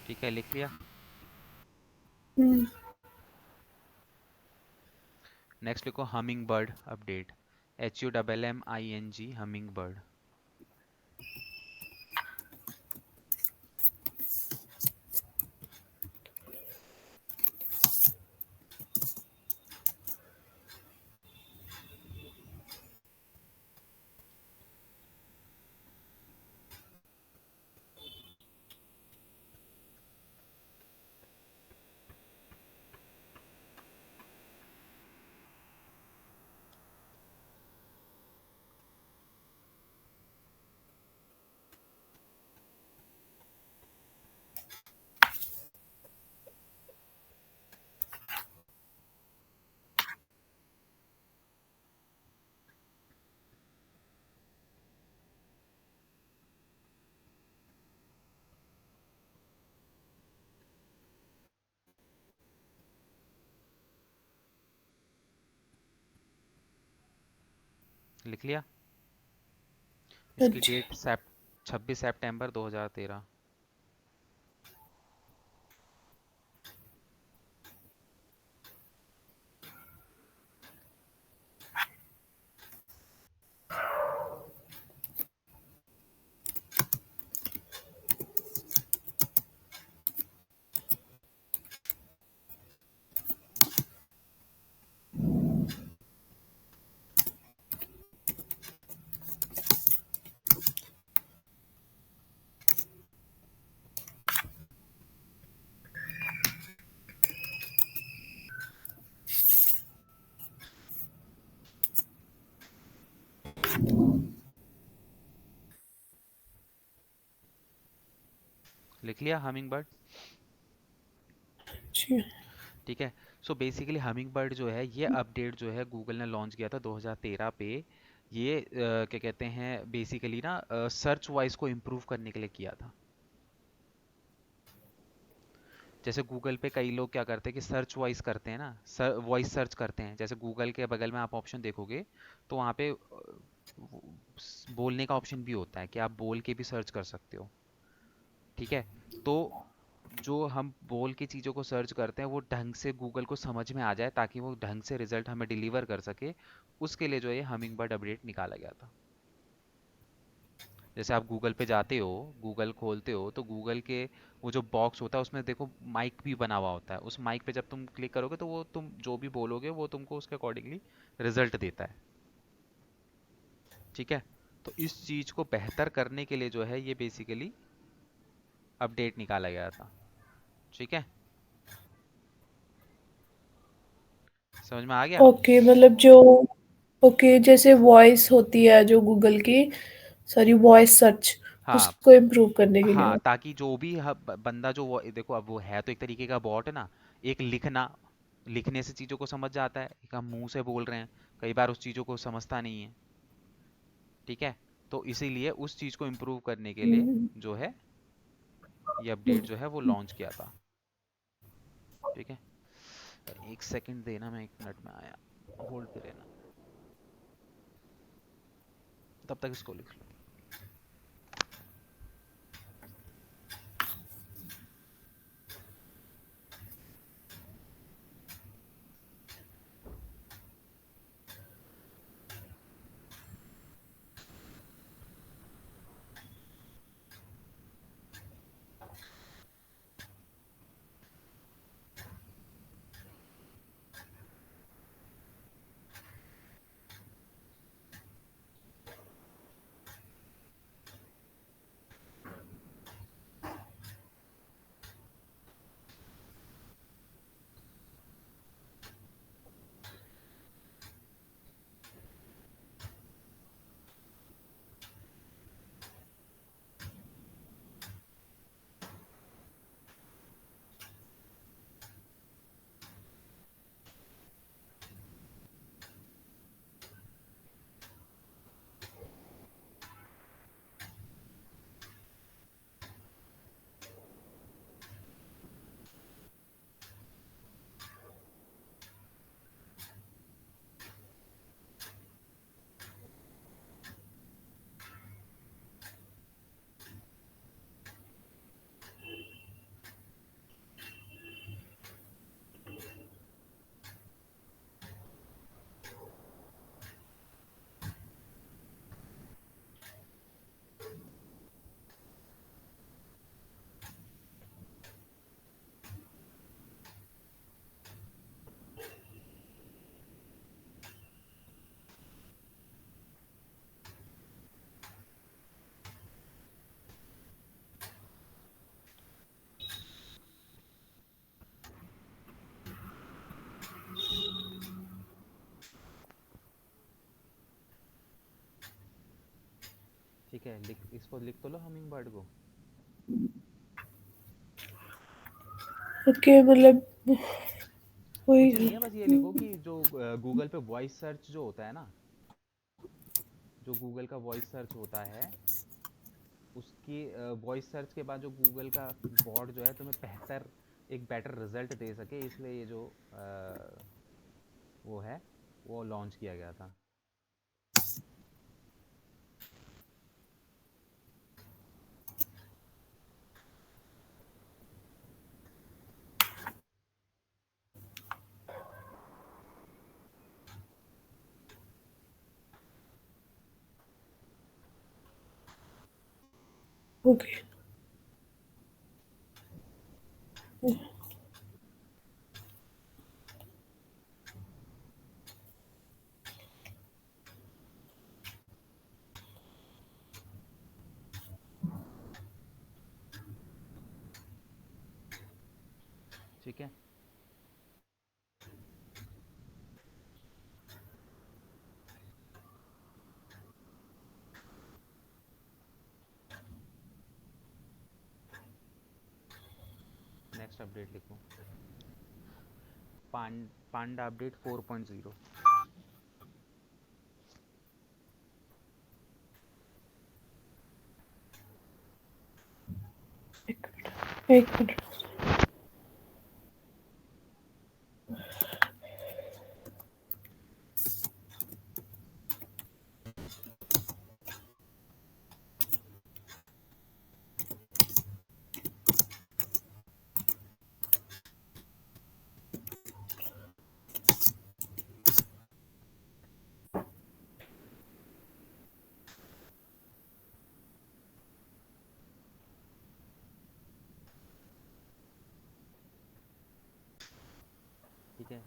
[SPEAKER 1] ठीक है, लिख लिया।
[SPEAKER 2] हम्म।
[SPEAKER 1] नेक्स्ट लिखो humming bird update. HUMMING, humming bird. लिख लिया? इसकी
[SPEAKER 2] अच्छा।
[SPEAKER 1] डेट 26 सितंबर 2013। लिख लिया हमिंग बर्ड?
[SPEAKER 2] अच्छा।
[SPEAKER 1] ठीक है। सो बेसिकली हमिंग बर्ड जो है, ये अपडेट जो है गूगल ने लॉन्च किया था 2013 पे। ये क्या कहते हैं, बेसिकली ना सर्च वॉइस को इम्प्रूव करने के लिए किया था। जैसे गूगल पे कई लोग क्या करते हैं कि सर्च वॉइस करते हैं ना, वॉइस सर्च करते हैं। जैसे गूगल के बगल में आप ऑप्शन देखोगे, तो वहाँ पे बोलने का ऑप्शन भी होता है कि आप बोल के भी सर्च कर सकते हो। ठीक है। तो जो हम बोल के चीज़ों को सर्च करते हैं वो ढंग से गूगल को समझ में आ जाए, ताकि वो ढंग से रिजल्ट हमें डिलीवर कर सके। उसके लिए जो है ये हमिंग बर्ड अपडेट निकाला गया था। जैसे आप गूगल पे जाते हो, गूगल खोलते हो, तो गूगल के वो जो बॉक्स होता है उसमें देखो माइक भी बना हुआ होता है। उस माइक पे जब तुम क्लिक करोगे तो वो तुम जो भी बोलोगे वो तुमको उसके अकॉर्डिंगली रिजल्ट देता है। ठीक है। तो इस चीज को बेहतर करने के लिए जो है ये बेसिकली अपडेट निकाला गया था। ठीक है। समझ में आ गया?
[SPEAKER 2] ओके, मतलब जो, ओके, जैसे वॉइस होती है जो गूगल की, सॉरी, वॉइस सर्च,
[SPEAKER 1] हाँ।
[SPEAKER 2] उसको इम्प्रूव करने के
[SPEAKER 1] हाँ,
[SPEAKER 2] लिए।
[SPEAKER 1] ताकि जो भी बंदा जो वो देखो, अब वो है तो एक तरीके का बॉट है ना। एक लिखने से चीजों को समझ जाता है, एक हम मुंह से बोल रहे हैं, कई बार उस चीजों को समझता नहीं है। ठीक है। तो इसीलिए उस चीज को इम्प्रूव करने के लिए
[SPEAKER 2] हम्म।
[SPEAKER 1] जो है ये अपडेट जो है वो लॉन्च किया था। ठीक है। एक सेकंड देना, मैं 1 मिनट में आया। होल्ड पे रहना, तब तक इसको लिख लो। ठीक है, लिख इसको लिख तो लो हमिंग बर्ड को।
[SPEAKER 2] ओके, मतलब
[SPEAKER 1] कुछ
[SPEAKER 2] वही।
[SPEAKER 1] नहीं है, बस ये लिखो कि जो गूगल पे वॉइस सर्च जो होता है ना, जो गूगल का वॉइस सर्च होता है, उसकी वॉइस सर्च के बाद जो गूगल का बॉट जो है तुम्हें एक बेटर रिजल्ट दे सके, इसलिए ये जो वो है वो लॉन्च किया गया था।
[SPEAKER 2] ओके।
[SPEAKER 1] ठीक है। नेक्स्ट अपडेट लिखो, पांडा अपडेट 4.0।
[SPEAKER 2] एक मिनट।
[SPEAKER 1] ठीक है,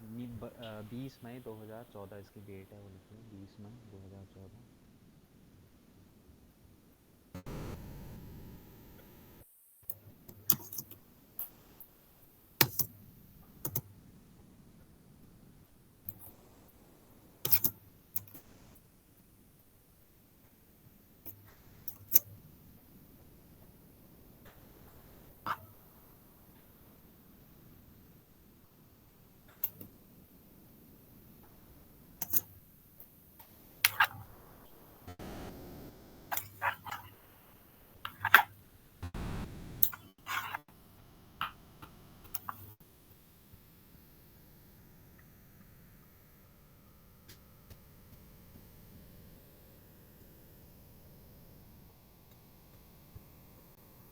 [SPEAKER 1] 20 मई 2014 इसकी डेट है, वो लिखिए 20 मई 2014।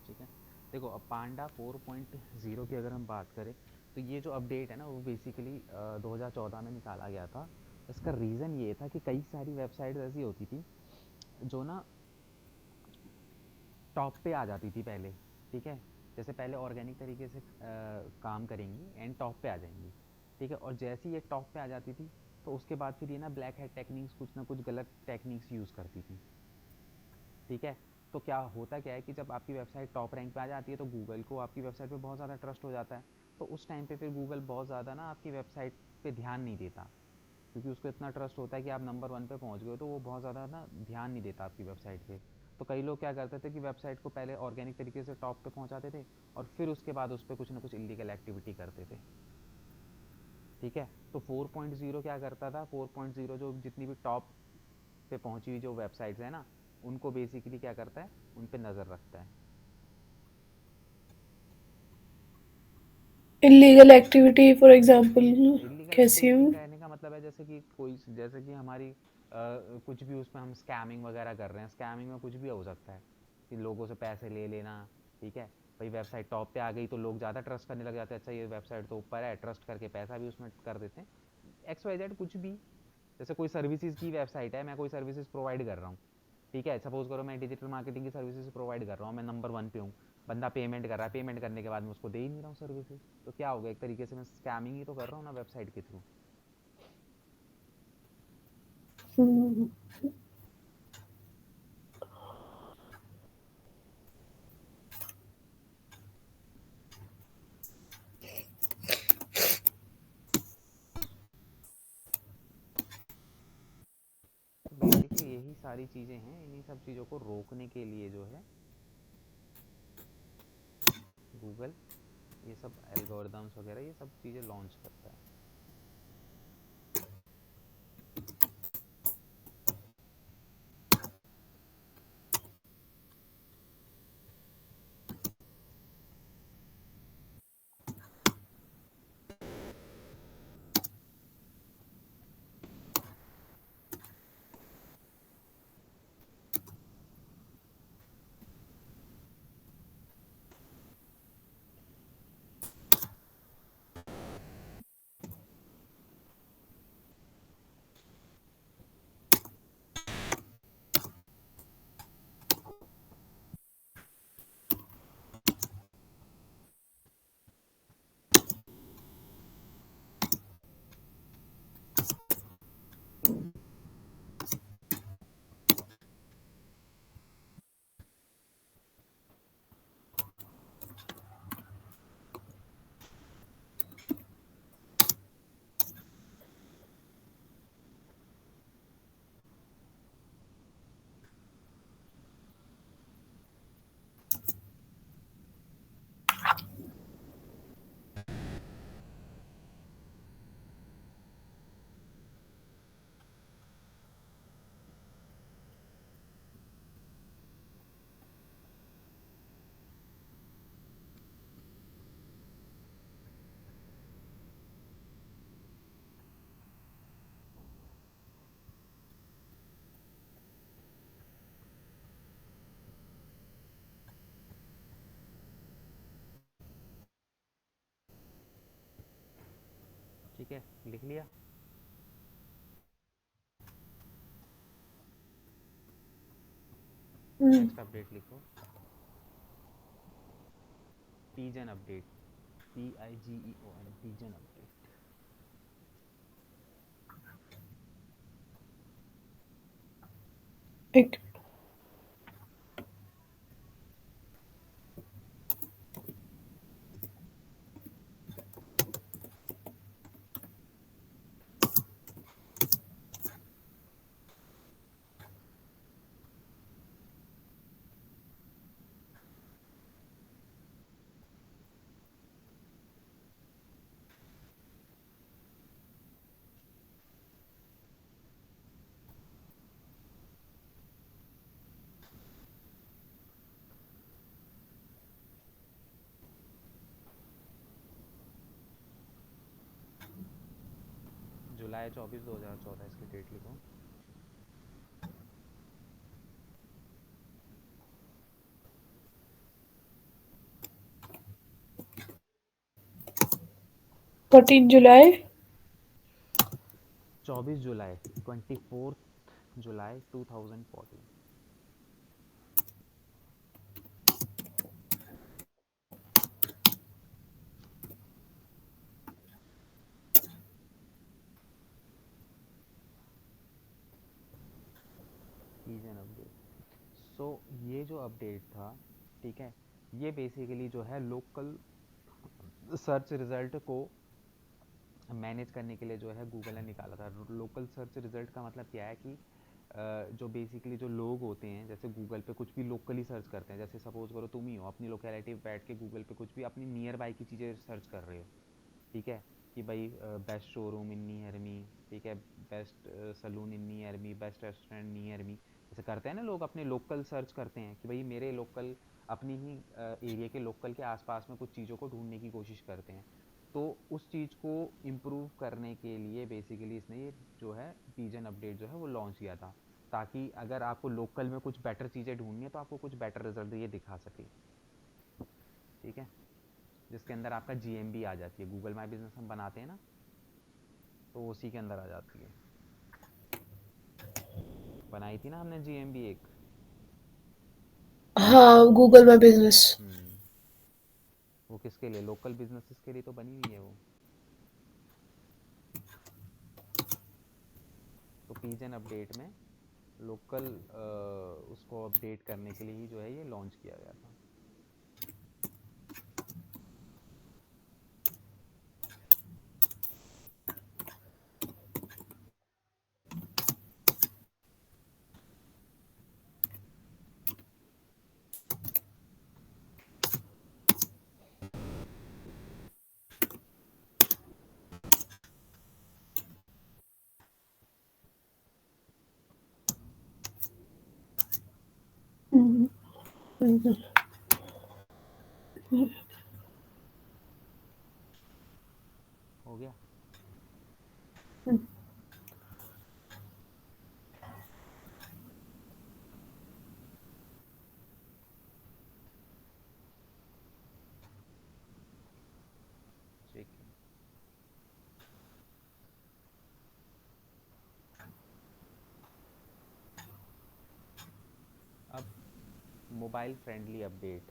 [SPEAKER 1] ठीक है, देखो अब पांडा 4.0 की अगर हम बात करें, तो ये जो अपडेट है ना वो बेसिकली 2014 में निकाला गया था। इसका रीज़न ये था कि कई सारी वेबसाइट्स ऐसी होती थी जो ना टॉप पे आ जाती थी पहले। ठीक है, जैसे पहले ऑर्गेनिक तरीके से काम करेंगी एंड टॉप पे आ जाएंगी। ठीक है, और जैसे ही ये टॉप पे आ जाती थी तो उसके बाद फिर ये ना ब्लैक हैट टेक्निक्स, कुछ ना कुछ गलत टेक्निक्स यूज़ करती थी। ठीक है, तो क्या होता क्या है कि जब आपकी वेबसाइट टॉप रैंक पे आ जाती है तो गूगल को आपकी वेबसाइट पे बहुत ज़्यादा ट्रस्ट हो जाता है। तो उस टाइम पे फिर गूगल बहुत ज़्यादा ना आपकी वेबसाइट पे ध्यान नहीं देता, क्योंकि उसको इतना ट्रस्ट होता है कि आप नंबर 1 पे पहुंच गए, तो वो बहुत ज़्यादा ना ध्यान नहीं देता आपकी वेबसाइट पे। तो कई लोग क्या करते थे कि वेबसाइट को पहले ऑर्गेनिक तरीके से टॉप पे पहुंचाते थे और फिर उसके बाद उस पर कुछ ना कुछ इलीगल एक्टिविटी करते थे। ठीक है, तो 4.0 क्या करता था, 4.0 जो जितनी भी टॉप पे पहुंची हुई जो वेबसाइट्स है ना, उनको बेसिकली क्या करता है, उन पे नज़र रखता है।
[SPEAKER 2] Illegal activity for example
[SPEAKER 1] illegal
[SPEAKER 2] कैसी
[SPEAKER 1] एक्टिविटी
[SPEAKER 2] हूँ?
[SPEAKER 1] कहने का मतलब है जैसे कि कोई, जैसे कि हमारी कुछ भी उसमें हम स्कैमिंग वगैरह कर रहे हैं, स्कैमिंग में कुछ भी हो सकता है कि लोगों से पैसे ले लेना। ठीक है, भाई वेबसाइट टॉप पे आ गई तो लोग ज़्यादा ट्रस्ट करने लग जाते हैं, अच्छा ये वेबसाइट तो ऊपर है, ट्रस्ट करके पैसा भी उसमें कर देते हैं। एक्स वाई जेड कुछ भी, जैसे कोई सर्विसेज की वेबसाइट है, मैं कोई सर्विसेज प्रोवाइड कर रहा हूँ। ठीक है, सपोज करो मैं डिजिटल मार्केटिंग की सर्विसेज प्रोवाइड कर रहा हूँ, मैं नंबर 1 पे हूँ, बंदा पेमेंट कर रहा है, पेमेंट करने के बाद मैं उसको दे ही नहीं रहा हूँ सर्विसेज, तो क्या होगा, एक तरीके से मैं स्कैमिंग ही तो कर रहा हूँ ना वेबसाइट के थ्रू। तो बेसिकली यही सारी चीज़ें हैं, इन्हीं सब चीज़ों को रोकने के लिए जो है गूगल ये सब एल्गोरिदम्स वगैरह ये सब चीज़ें लॉन्च करता है। ठीक है, लिख लिया।
[SPEAKER 2] हम्म,
[SPEAKER 1] नेक्स्ट अपडेट लिखो, pigeon update, PIGEON, pigeon update.
[SPEAKER 2] एक
[SPEAKER 1] जुलाई 24, 2014, इसकी डेट लिखो।
[SPEAKER 2] 14 जुलाई
[SPEAKER 1] 24 जुलाई, 24 जुलाई 2014। Pigeon update. सो ये जो अपडेट था, ठीक है, ये बेसिकली जो है लोकल सर्च रिजल्ट को मैनेज करने के लिए जो है गूगल ने निकाला था। लोकल सर्च रिजल्ट का मतलब क्या है कि जो बेसिकली जो लोग होते हैं, जैसे गूगल पे कुछ भी लोकली सर्च करते हैं, जैसे सपोज करो तुम ही हो अपनी लोकेलिटी पे बैठ के गूगल पे कुछ भी अपनी नियर बाई की चीज़ें सर्च कर रहे हो, ठीक है, कि भाई best showroom in near me, ठीक है, best salon in near me, best restaurant near me, ऐसे करते हैं ना लोग, अपने लोकल सर्च करते हैं कि भाई मेरे लोकल, अपनी ही एरिया के लोकल के आसपास में कुछ चीज़ों को ढूंढने की कोशिश करते हैं। तो उस चीज़ को इम्प्रूव करने के लिए बेसिकली इसने ये जो है पिजन अपडेट जो है वो लॉन्च किया था, ताकि अगर आपको लोकल में कुछ बेटर चीज़ें ढूंढनी है तो आपको कुछ बेटर रिजल्ट ये दिखा सके, ठीक है, जिसके अंदर आपका GMB आ जाती है, गूगल माई बिजनेस हम बनाते हैं ना, तो उसी के अंदर आ जाती है। बनाई थी ना हमने GMB एक।
[SPEAKER 2] हाँ, गूगल माई बिजनेस।
[SPEAKER 1] हम्म। वो किसके लिए, लोकल बिजनेसेस के लिए तो बनी हुई है वो। तो पिजन अपडेट में लोकल उसको अपडेट करने के लिए ही जो है ये लॉन्च किया गया था।
[SPEAKER 2] हम्म, हम्म,
[SPEAKER 1] हो गया।
[SPEAKER 2] हम्म,
[SPEAKER 1] ठीक है, अब mobile friendly update.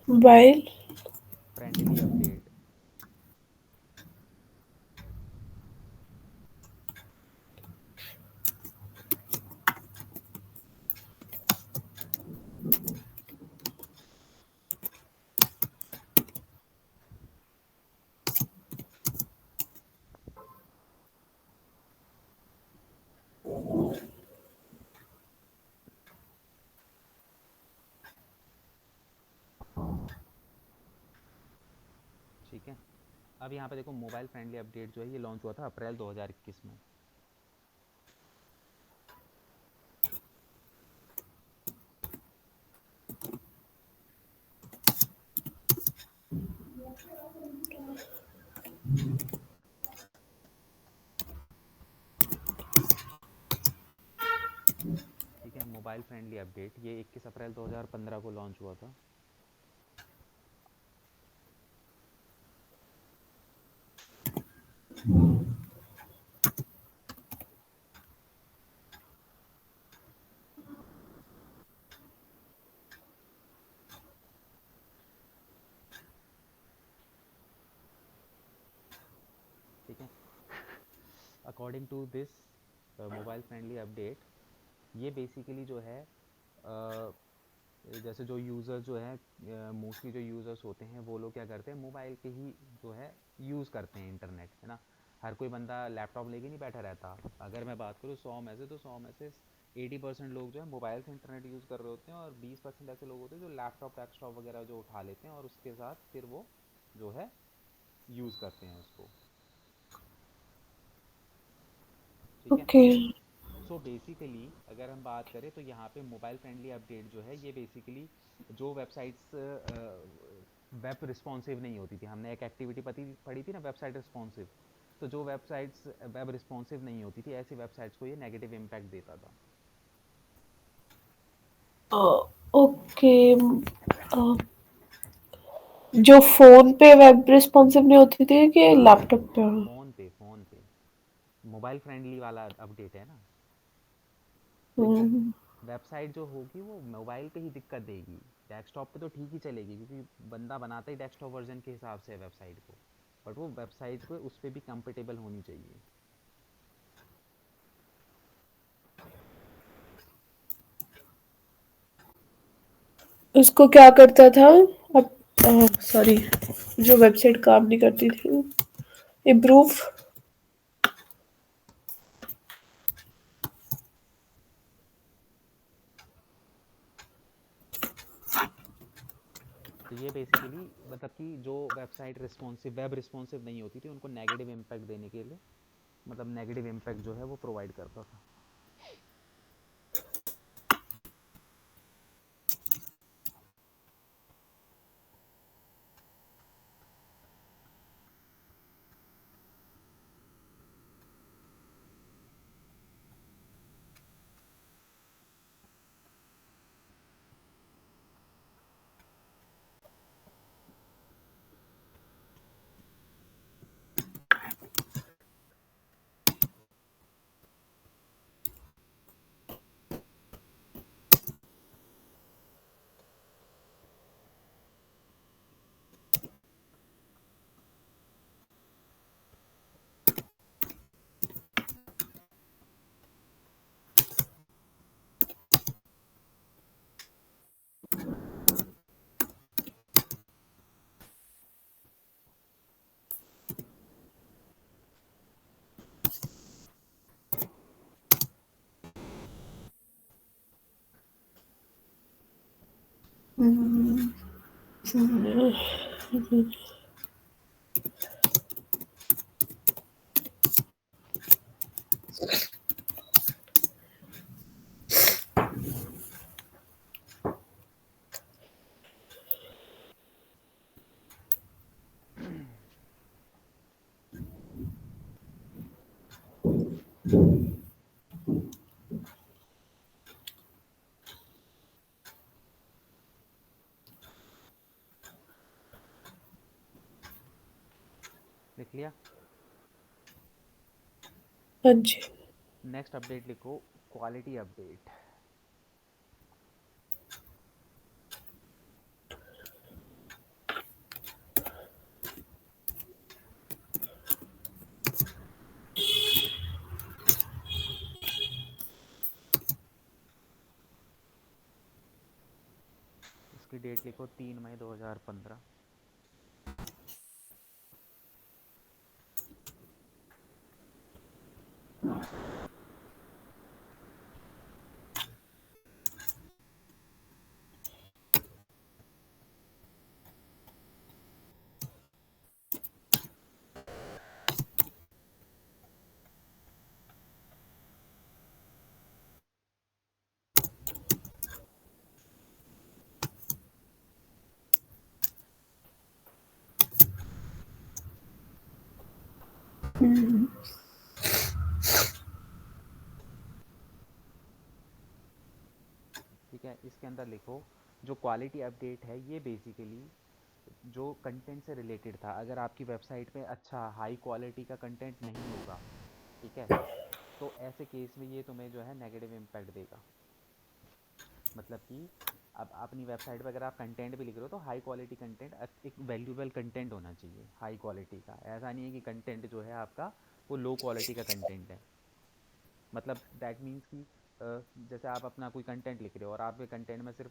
[SPEAKER 2] Mobile
[SPEAKER 1] friendly update. ठीक है, अब यहाँ पे देखो मोबाइल फ्रेंडली अपडेट जो है ये लॉन्च हुआ था अप्रैल 2021 में। ठीक है, मोबाइल फ्रेंडली अपडेट ये 21 अप्रैल 2015 को लॉन्च हुआ था। ठीक है, according to this mobile friendly update, ये बेसिकली जो है जैसे जो यूज़र जो है मोस्टली जो यूज़र्स होते हैं वो लोग क्या करते हैं, मोबाइल पे ही जो है यूज़ करते हैं इंटरनेट, है ना। हर कोई बंदा लैपटॉप लेके नहीं बैठा रहता। अगर मैं बात करूँ 100 में से, तो 100 में से 80% लोग जो है मोबाइल से इंटरनेट यूज़ कर रहे होते हैं, और 20% ऐसे लोग होते हैं जो लैपटॉप डेस्कटॉप वगैरह जो उठा लेते हैं और उसके साथ फिर वो जो है यूज़ करते हैं उसको। ठीक है,
[SPEAKER 2] ओके।
[SPEAKER 1] सो बेसिकली अगर हम बात करें तो यहाँ पे मोबाइल फ्रेंडली अपडेट जो है ये बेसिकली जो वेबसाइट्स वेब रिस्पॉन्सिव नहीं होती थी, हमने एक एक्टिविटी पढ़ी थी ना, वेबसाइट रिस्पॉन्सिव। तो जो वेबसाइट्स वेब रिस्पॉन्सिव नहीं होती थी, ऐसी वेबसाइट्स को ये नेगेटिव इम्पैक्ट देता था।
[SPEAKER 2] ओके। जो फ़ोन पे वेब रिस्पॉन्सिव नहीं होती थी कि लैपटॉप पे?
[SPEAKER 1] फ़ोन पे मोबाइल फ्रेंडली वाला अपडेट है ना। देखो,
[SPEAKER 2] हुँ।
[SPEAKER 1] वेबसाइट जो होगी वो मोबाइल पे ही दिक्कत देगी, डेस्कटॉप पे तो ठीक ही चलेगी, क्योंकि बंदा बनाता ही डेस्कटॉप वर्जन के हिसाब से है वेबसाइट को। बट वो वेबसाइट को उस पर भी कंपेटेबल होनी चाहिए।
[SPEAKER 2] उसको क्या करता था? अब सॉरी, जो वेबसाइट काम नहीं करती थी, इम्प्रूव।
[SPEAKER 1] तो ये बेसिकली मतलब कि जो वेबसाइट रिस्पॉन्सिव वेब रिस्पॉन्सिव नहीं होती थी उनको नेगेटिव इम्पैक्ट देने के लिए, मतलब नेगेटिव इम्पैक्ट जो है वो प्रोवाइड करता था। लिख लिया?
[SPEAKER 2] हाँ जी।
[SPEAKER 1] नेक्स्ट अपडेट लिखो, क्वालिटी अपडेट। उसकी डेट लिखो 3 मई 2015। ठीक है, इसके अंदर लिखो जो क्वालिटी अपडेट है ये बेसिकली जो कंटेंट से रिलेटेड था। अगर आपकी वेबसाइट पे अच्छा हाई क्वालिटी का कंटेंट नहीं होगा, ठीक है, तो ऐसे केस में ये तुम्हें जो है नेगेटिव इम्पैक्ट देगा। मतलब कि अब अपनी वेबसाइट पर अगर आप कंटेंट भी लिख रहे हो तो हाई क्वालिटी कंटेंट, एक वैल्यूएबल कंटेंट होना चाहिए हाई क्वालिटी का। ऐसा नहीं है कि कंटेंट जो है आपका वो लो क्वालिटी का कंटेंट है। मतलब दैट मीन्स कि जैसे आप अपना कोई कंटेंट लिख रहे हो और आपके कंटेंट में सिर्फ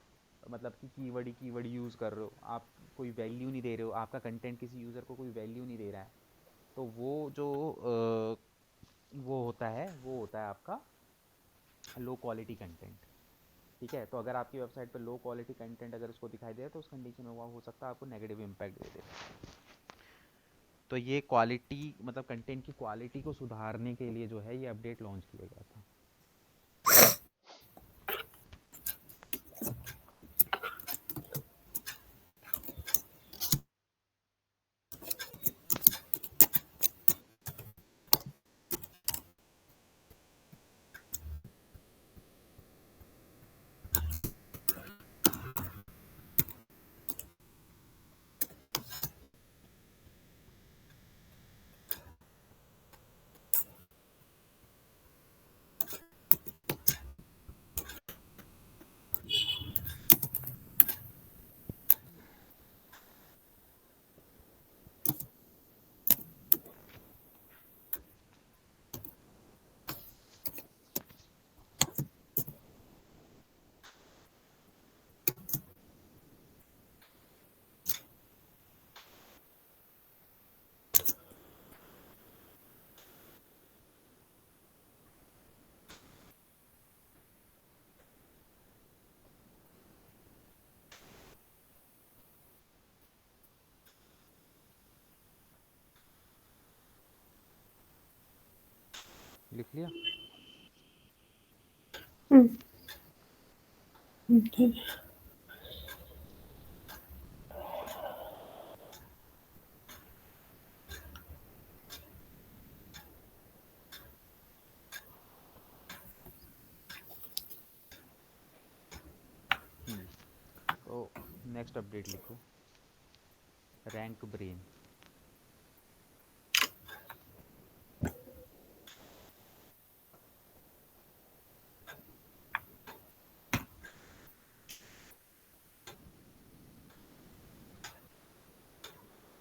[SPEAKER 1] मतलब कि कीवर्ड यूज़ कर रहे हो, आप कोई वैल्यू नहीं दे रहे हो, आपका कंटेंट किसी यूज़र को कोई वैल्यू नहीं दे रहा है, तो वो जो वो होता है आपका लो क्वालिटी कंटेंट। ठीक है, तो अगर आपकी वेबसाइट पर लो क्वालिटी कंटेंट अगर उसको दिखाई दे तो उस कंडीशन में वो हो सकता है आपको नेगेटिव इम्पैक्ट दे दे। तो ये क्वालिटी मतलब कंटेंट की क्वालिटी को सुधारने के लिए जो है ये अपडेट लॉन्च किया गया था। लिख लिया?
[SPEAKER 2] हम्म, हम्म,
[SPEAKER 1] तो नेक्स्ट अपडेट लिखो, रैंक ब्रेन।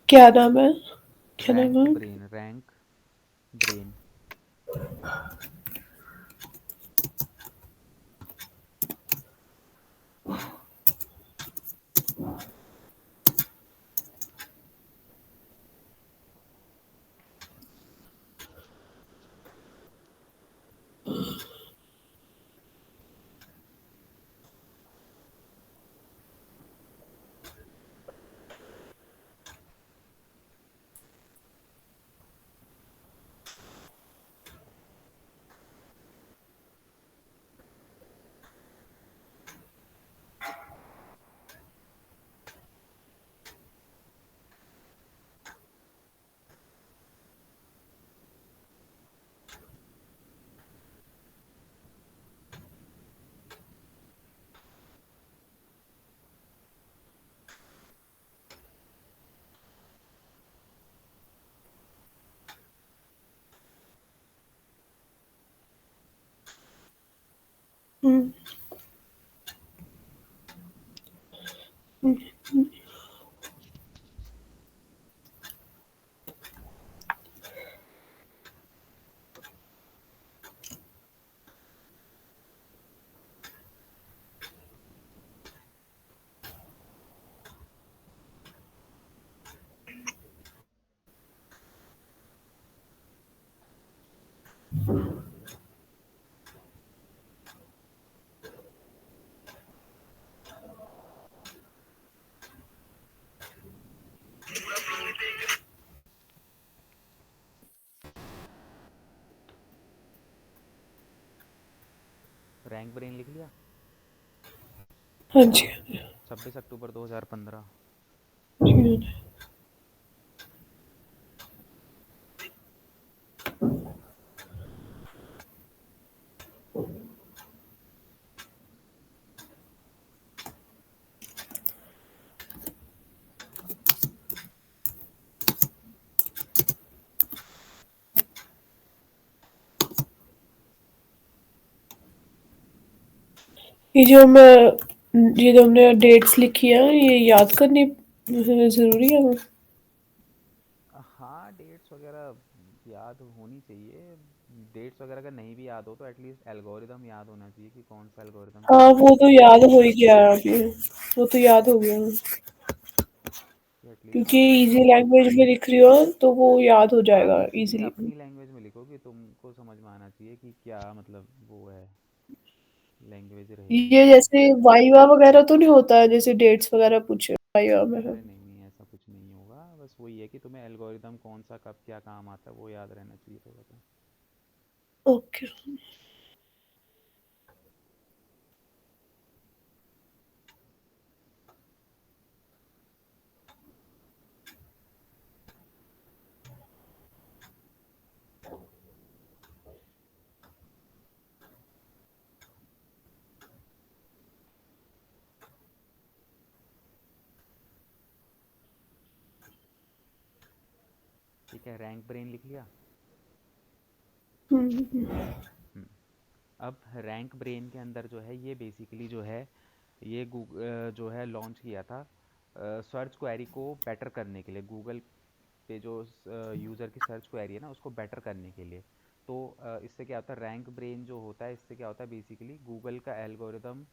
[SPEAKER 2] क्या नाम है? क्या नाम
[SPEAKER 1] रैंक
[SPEAKER 2] है?
[SPEAKER 1] Brain, rank brain.
[SPEAKER 2] हम्म, हम्म,
[SPEAKER 1] रैंक ब्रेन लिख लिया?
[SPEAKER 2] हाँ जी।
[SPEAKER 1] 26 अक्टूबर 2015।
[SPEAKER 2] जी। ये जो मैं ये जो हमने डेट्स लिखी है ये याद करनी जरूरी है।
[SPEAKER 1] हाँ, डेट्स वगैरह याद होनी चाहिए। डेट्स वगैरह अगर नहीं भी याद हो तो एटलीस्ट एल्गोरिदम याद होना चाहिए कि कौन सा एल्गोरिदम
[SPEAKER 2] हाँ
[SPEAKER 1] क्या
[SPEAKER 2] वो
[SPEAKER 1] काम
[SPEAKER 2] तो
[SPEAKER 1] करता है।
[SPEAKER 2] याद हो ही गया है अभी। वो तो याद हो गया।
[SPEAKER 1] कि एटलीस्ट
[SPEAKER 2] क्योंकि
[SPEAKER 1] आप
[SPEAKER 2] इजी लैंग्वेज में लिख रही हो तो वो याद हो
[SPEAKER 1] हाँ,
[SPEAKER 2] जाएगा
[SPEAKER 1] बेसिकली
[SPEAKER 2] इजीली।
[SPEAKER 1] अपनी लैंग्वेज में लिखो कि तुमको समझ में आना चाहिए कि क्या मतलब वो है, लैंग्वेज रहेगी।
[SPEAKER 2] ये जैसे वाइवा वगैरह तो नहीं होता है जैसे डेट्स वगैरह पूछे वाइवा में हम।
[SPEAKER 1] अरे नहीं नहीं, ऐसा कुछ नहीं होगा। बस वही है कि तुम्हें एल्गोरिदम कौन सा कब क्या काम आता है वो याद रहना चाहिए थोड़ा सा।
[SPEAKER 2] ओके।
[SPEAKER 1] ठीक है, रैंक ब्रेन लिख लिया?
[SPEAKER 2] हम्म।
[SPEAKER 1] हम्म। अब रैंक ब्रेन के अंदर जो है ये बेसिकली जो है ये गूगल जो है लॉन्च किया था सर्च क्वेरी को बेटर करने के लिए। गूगल पे जो यूज़र की सर्च क्वेरी है ना उसको बेटर करने के लिए। तो इससे क्या होता है, रैंक ब्रेन जो होता है इससे क्या होता है बेसिकली गूगल का एल्गोरिदम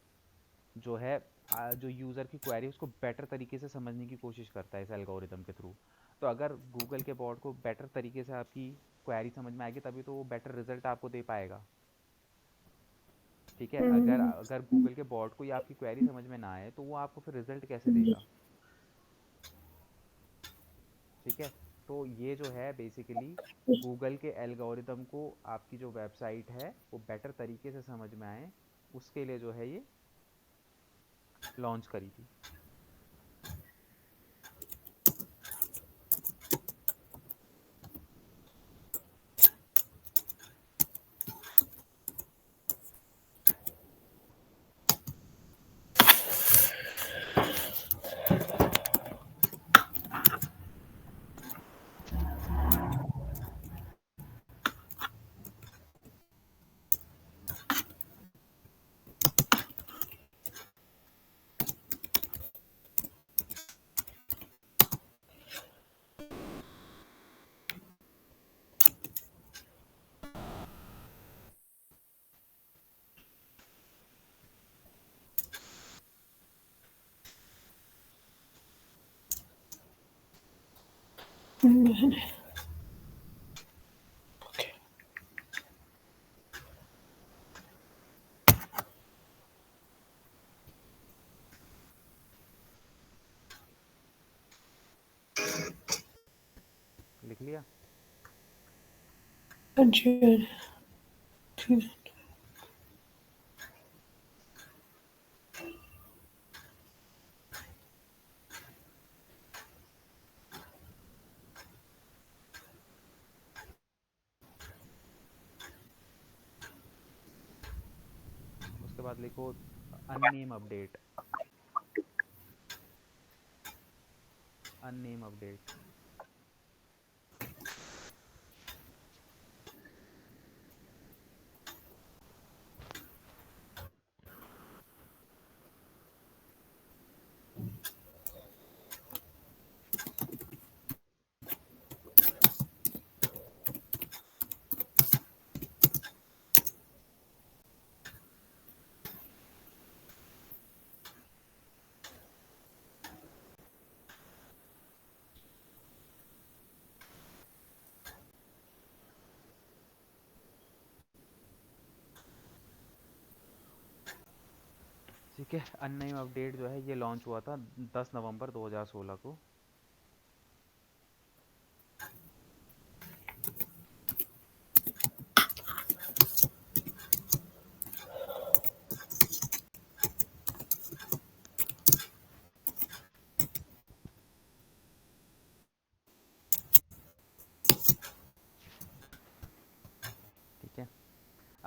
[SPEAKER 1] जो है जो यूज़र की क्वेरी उसको बेटर तरीके से समझने की कोशिश करता है इस एल्गोरिदम के थ्रू। तो अगर गूगल के बॉट को बेटर तरीके से आपकी क्वेरी समझ में आएगी तभी तो वो बेटर रिजल्ट आपको दे पाएगा। ठीक है, अगर
[SPEAKER 2] हम्म।
[SPEAKER 1] अगर गूगल के बॉट को ही आपकी क्वेरी समझ में ना आए तो वो आपको फिर रिजल्ट कैसे
[SPEAKER 2] हम्म।
[SPEAKER 1] देगा? ठीक है, तो ये जो है बेसिकली गूगल के एल्गोरिदम को आपकी जो वेबसाइट है वो बेटर तरीके से समझ में आए उसके लिए जो है ये लॉन्च करी थी। लिख लिया?
[SPEAKER 2] हाँ जी। हाँ जी।
[SPEAKER 1] उसके बाद लिखो अननेम अपडेट। अननेम अपडेट। ठीक है, अननेम अपडेट जो है ये लॉन्च हुआ था 10 नवंबर 2016 को।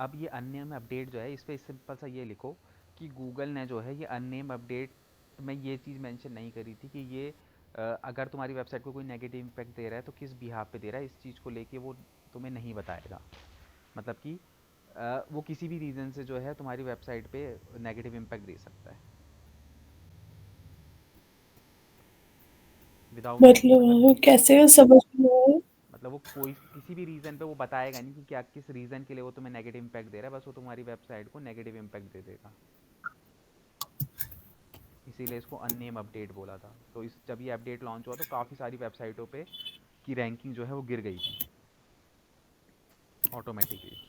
[SPEAKER 1] अब ये अननेम अपडेट जो है, इस पर सिंपल सा ये लिखो कि गूगल ने जो है ये अननेम अपडेट में ये चीज़ मेंशन नहीं करी थी कि ये अगर तुम्हारी वेबसाइट को कोई नेगेटिव इम्पैक्ट दे रहा है तो किस बिहाफ पे दे रहा है, इस चीज़ को लेके वो तुम्हें नहीं बताएगा। मतलब कि वो किसी भी रीज़न से जो है तुम्हारी वेबसाइट पे नेगेटिव इम्पैक्ट दे सकता है विदाउट एनी, मतलब
[SPEAKER 2] मतलब
[SPEAKER 1] कि
[SPEAKER 2] कैसे मैं समझ नहीं आया।
[SPEAKER 1] मतलब वो कोई किसी भी रीज़न पे वो बताएगा नहीं कि क्या किस रीज़न के लिए वो तुम्हें नेगेटिव इम्पैक्ट दे रहा है, बस वो तुम्हारी वेबसाइट को नेगेटिव इम्पैक्ट दे देगा। इसीलिए इसको अननेम अपडेट बोला था। तो इस जब ये अपडेट लॉन्च हुआ तो काफ़ी सारी वेबसाइटों पे की रैंकिंग जो है वो गिर गई थी ऑटोमेटिकली।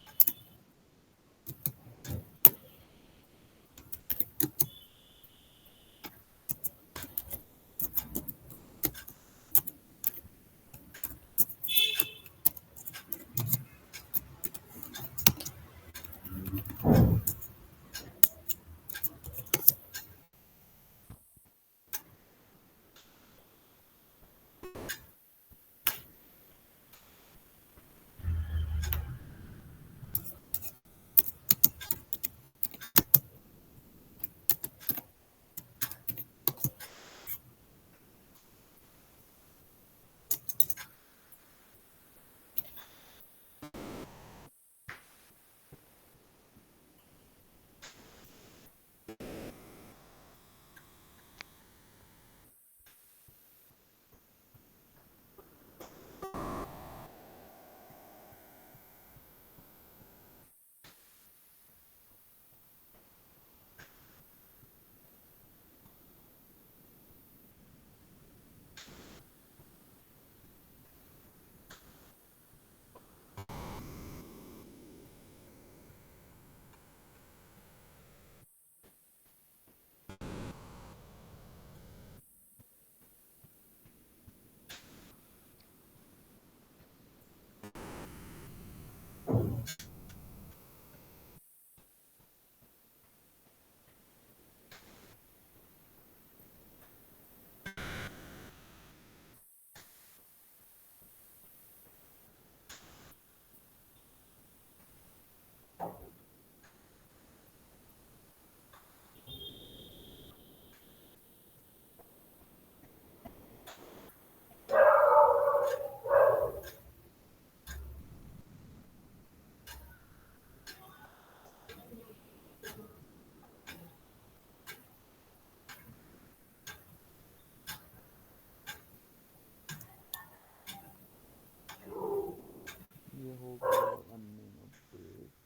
[SPEAKER 1] ये हो गया अननेम अपडेट।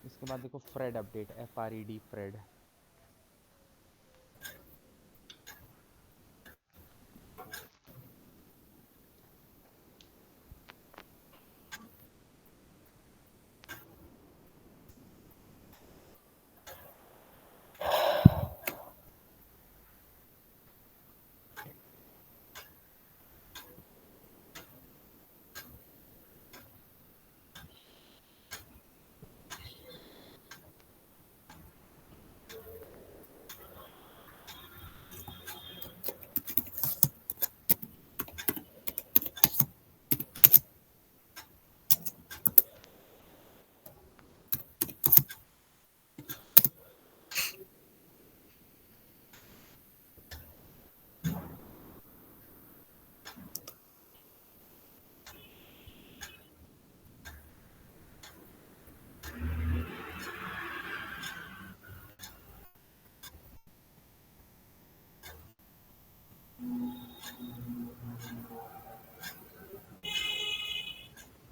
[SPEAKER 1] इसके बाद देखो फ्रेड अपडेट, FRED फ्रेड।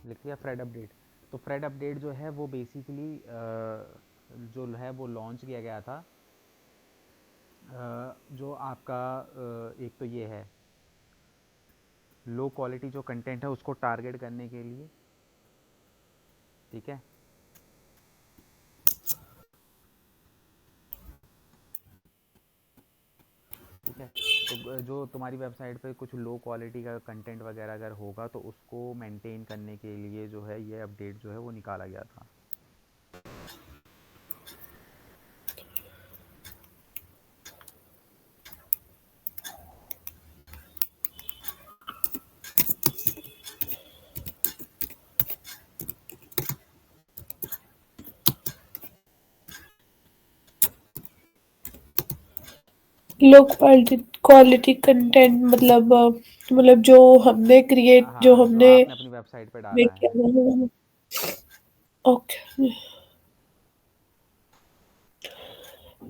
[SPEAKER 1] लिख लिया फ्रेड अपडेट। तो फ्रेड अपडेट जो है वो बेसिकली जो है वो लॉन्च किया गया था। जो आपका एक तो ये है लो क्वालिटी जो कंटेंट है उसको टारगेट करने के लिए, ठीक है। ठीक है। तो जो तुम्हारी वेबसाइट पे कुछ लो क्वालिटी का कंटेंट वगैरह अगर होगा तो उसको मेंटेन करने के लिए जो है ये अपडेट जो है वो निकाला गया था।
[SPEAKER 2] लो क्वालिटी क्वालिटी कंटेंट मतलब मतलब जो हमने क्रिएट जो
[SPEAKER 1] हाँ, जो
[SPEAKER 2] हमने
[SPEAKER 1] आपने अपनी वेबसाइट पे डाला
[SPEAKER 2] मेक
[SPEAKER 1] है।
[SPEAKER 2] किया। ओके।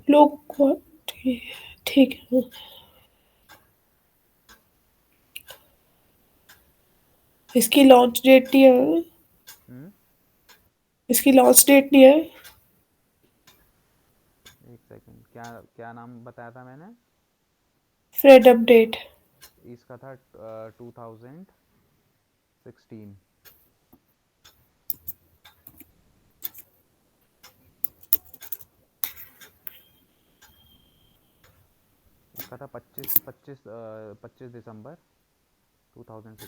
[SPEAKER 2] लो क्वालिटी ठीक है। इसकी लॉन्च डेट नहीं है।
[SPEAKER 1] हम्म।
[SPEAKER 2] इसकी लॉन्च डेट नहीं है।
[SPEAKER 1] एक सेकंड, क्या क्या नाम बताया था मैंने?
[SPEAKER 2] Fred update.
[SPEAKER 1] इसका था 2016। इसका था 25 दिसंबर 2016।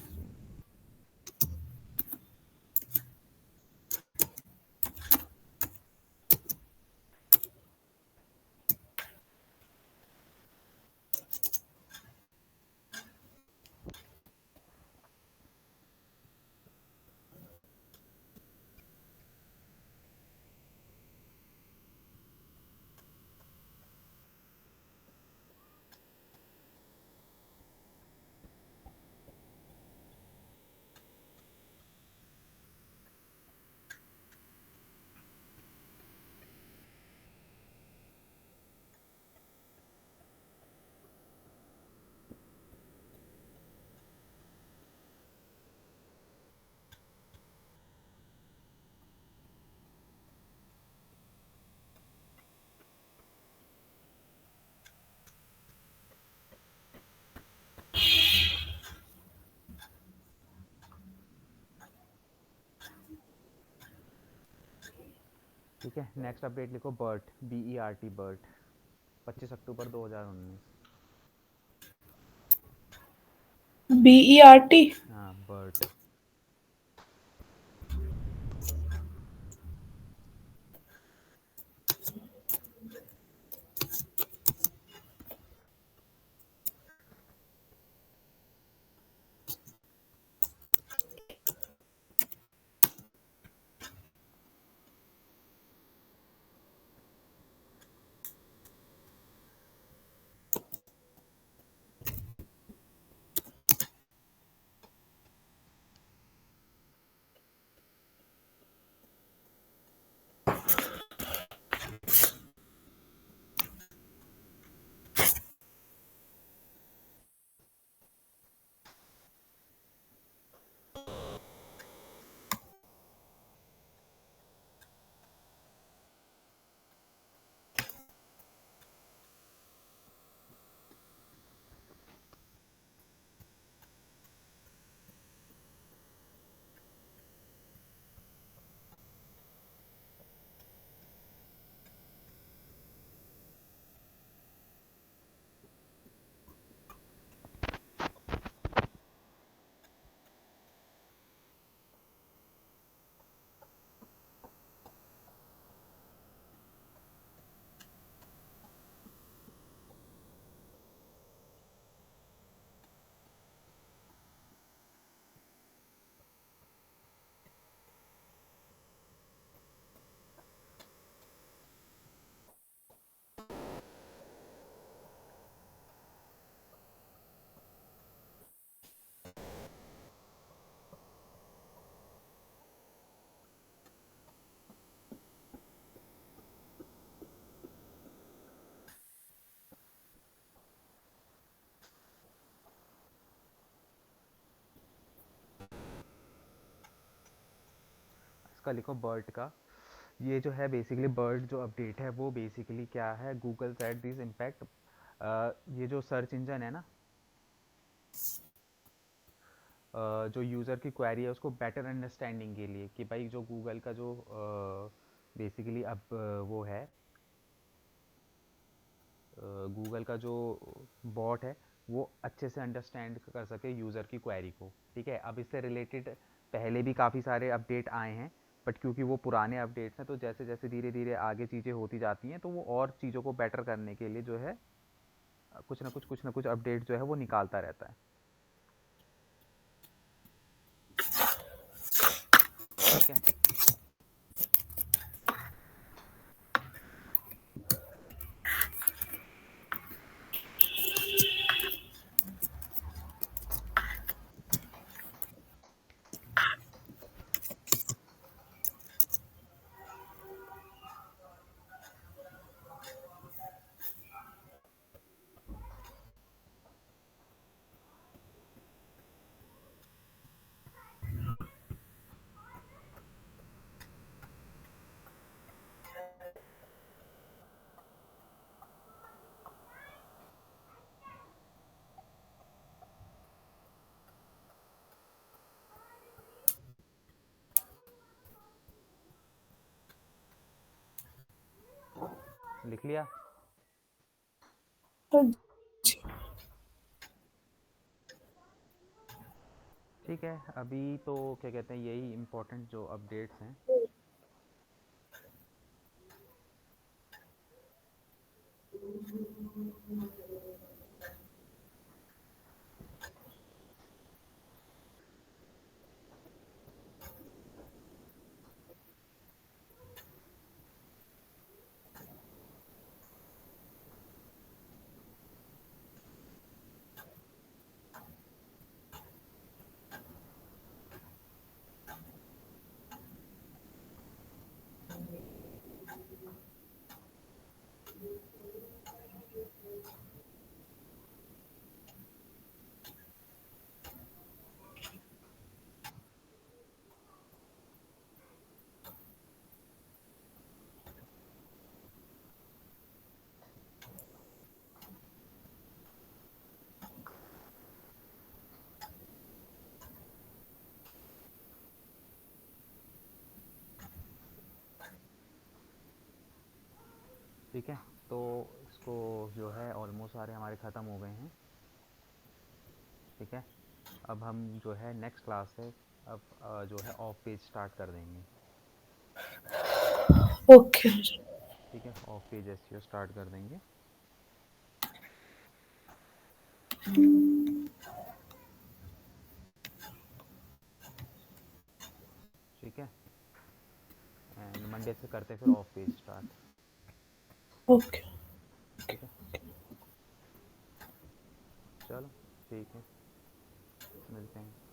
[SPEAKER 1] ठीक है, नेक्स्ट अपडेट लिखो बर्ट, BERT बर्ट, 25 अक्टूबर 2019।
[SPEAKER 2] BERT।
[SPEAKER 1] हाँ, बर्ट। इसका लिखो बर्ट का। ये जो है बेसिकली बर्ट जो अपडेट है वो बेसिकली क्या है, गूगल सेट दिस इम्पैक्ट। ये जो सर्च इंजन है ना, जो यूज़र की क्वेरी है उसको बेटर अंडरस्टैंडिंग के लिए कि भाई जो गूगल का जो बेसिकली अब वो है गूगल का जो बॉट है वो अच्छे से अंडरस्टैंड कर सके यूज़र की क्वेरी को। ठीक है, अब इससे रिलेटेड पहले भी काफ़ी सारे अपडेट आए हैं, बट क्योंकि वो पुराने अपडेट्स हैं तो जैसे जैसे धीरे धीरे आगे चीज़ें होती जाती हैं तो वो और चीज़ों को बेटर करने के लिए जो है कुछ ना कुछ अपडेट जो है वो निकालता रहता है। ठीक है। लिख लिया।
[SPEAKER 2] हाँ जी।
[SPEAKER 1] ठीक है, अभी तो क्या कहते हैं यही इम्पोर्टेंट जो अपडेट्स हैं। ठीक है, तो इसको जो है ऑलमोस्ट सारे हमारे ख़त्म हो गए हैं। ठीक है, अब हम जो है नेक्स्ट क्लास से अब जो है ऑफ पेज स्टार्ट कर देंगे।
[SPEAKER 2] ओके।
[SPEAKER 1] ठीक है, ऑफ पेज एसईओ स्टार्ट कर देंगे। ठीक है, एंड मंडे से करते हैं फिर ऑफ पेज स्टार्ट।
[SPEAKER 2] ओके।
[SPEAKER 1] ठीक है, चलो ठीक है, मिलते हैं।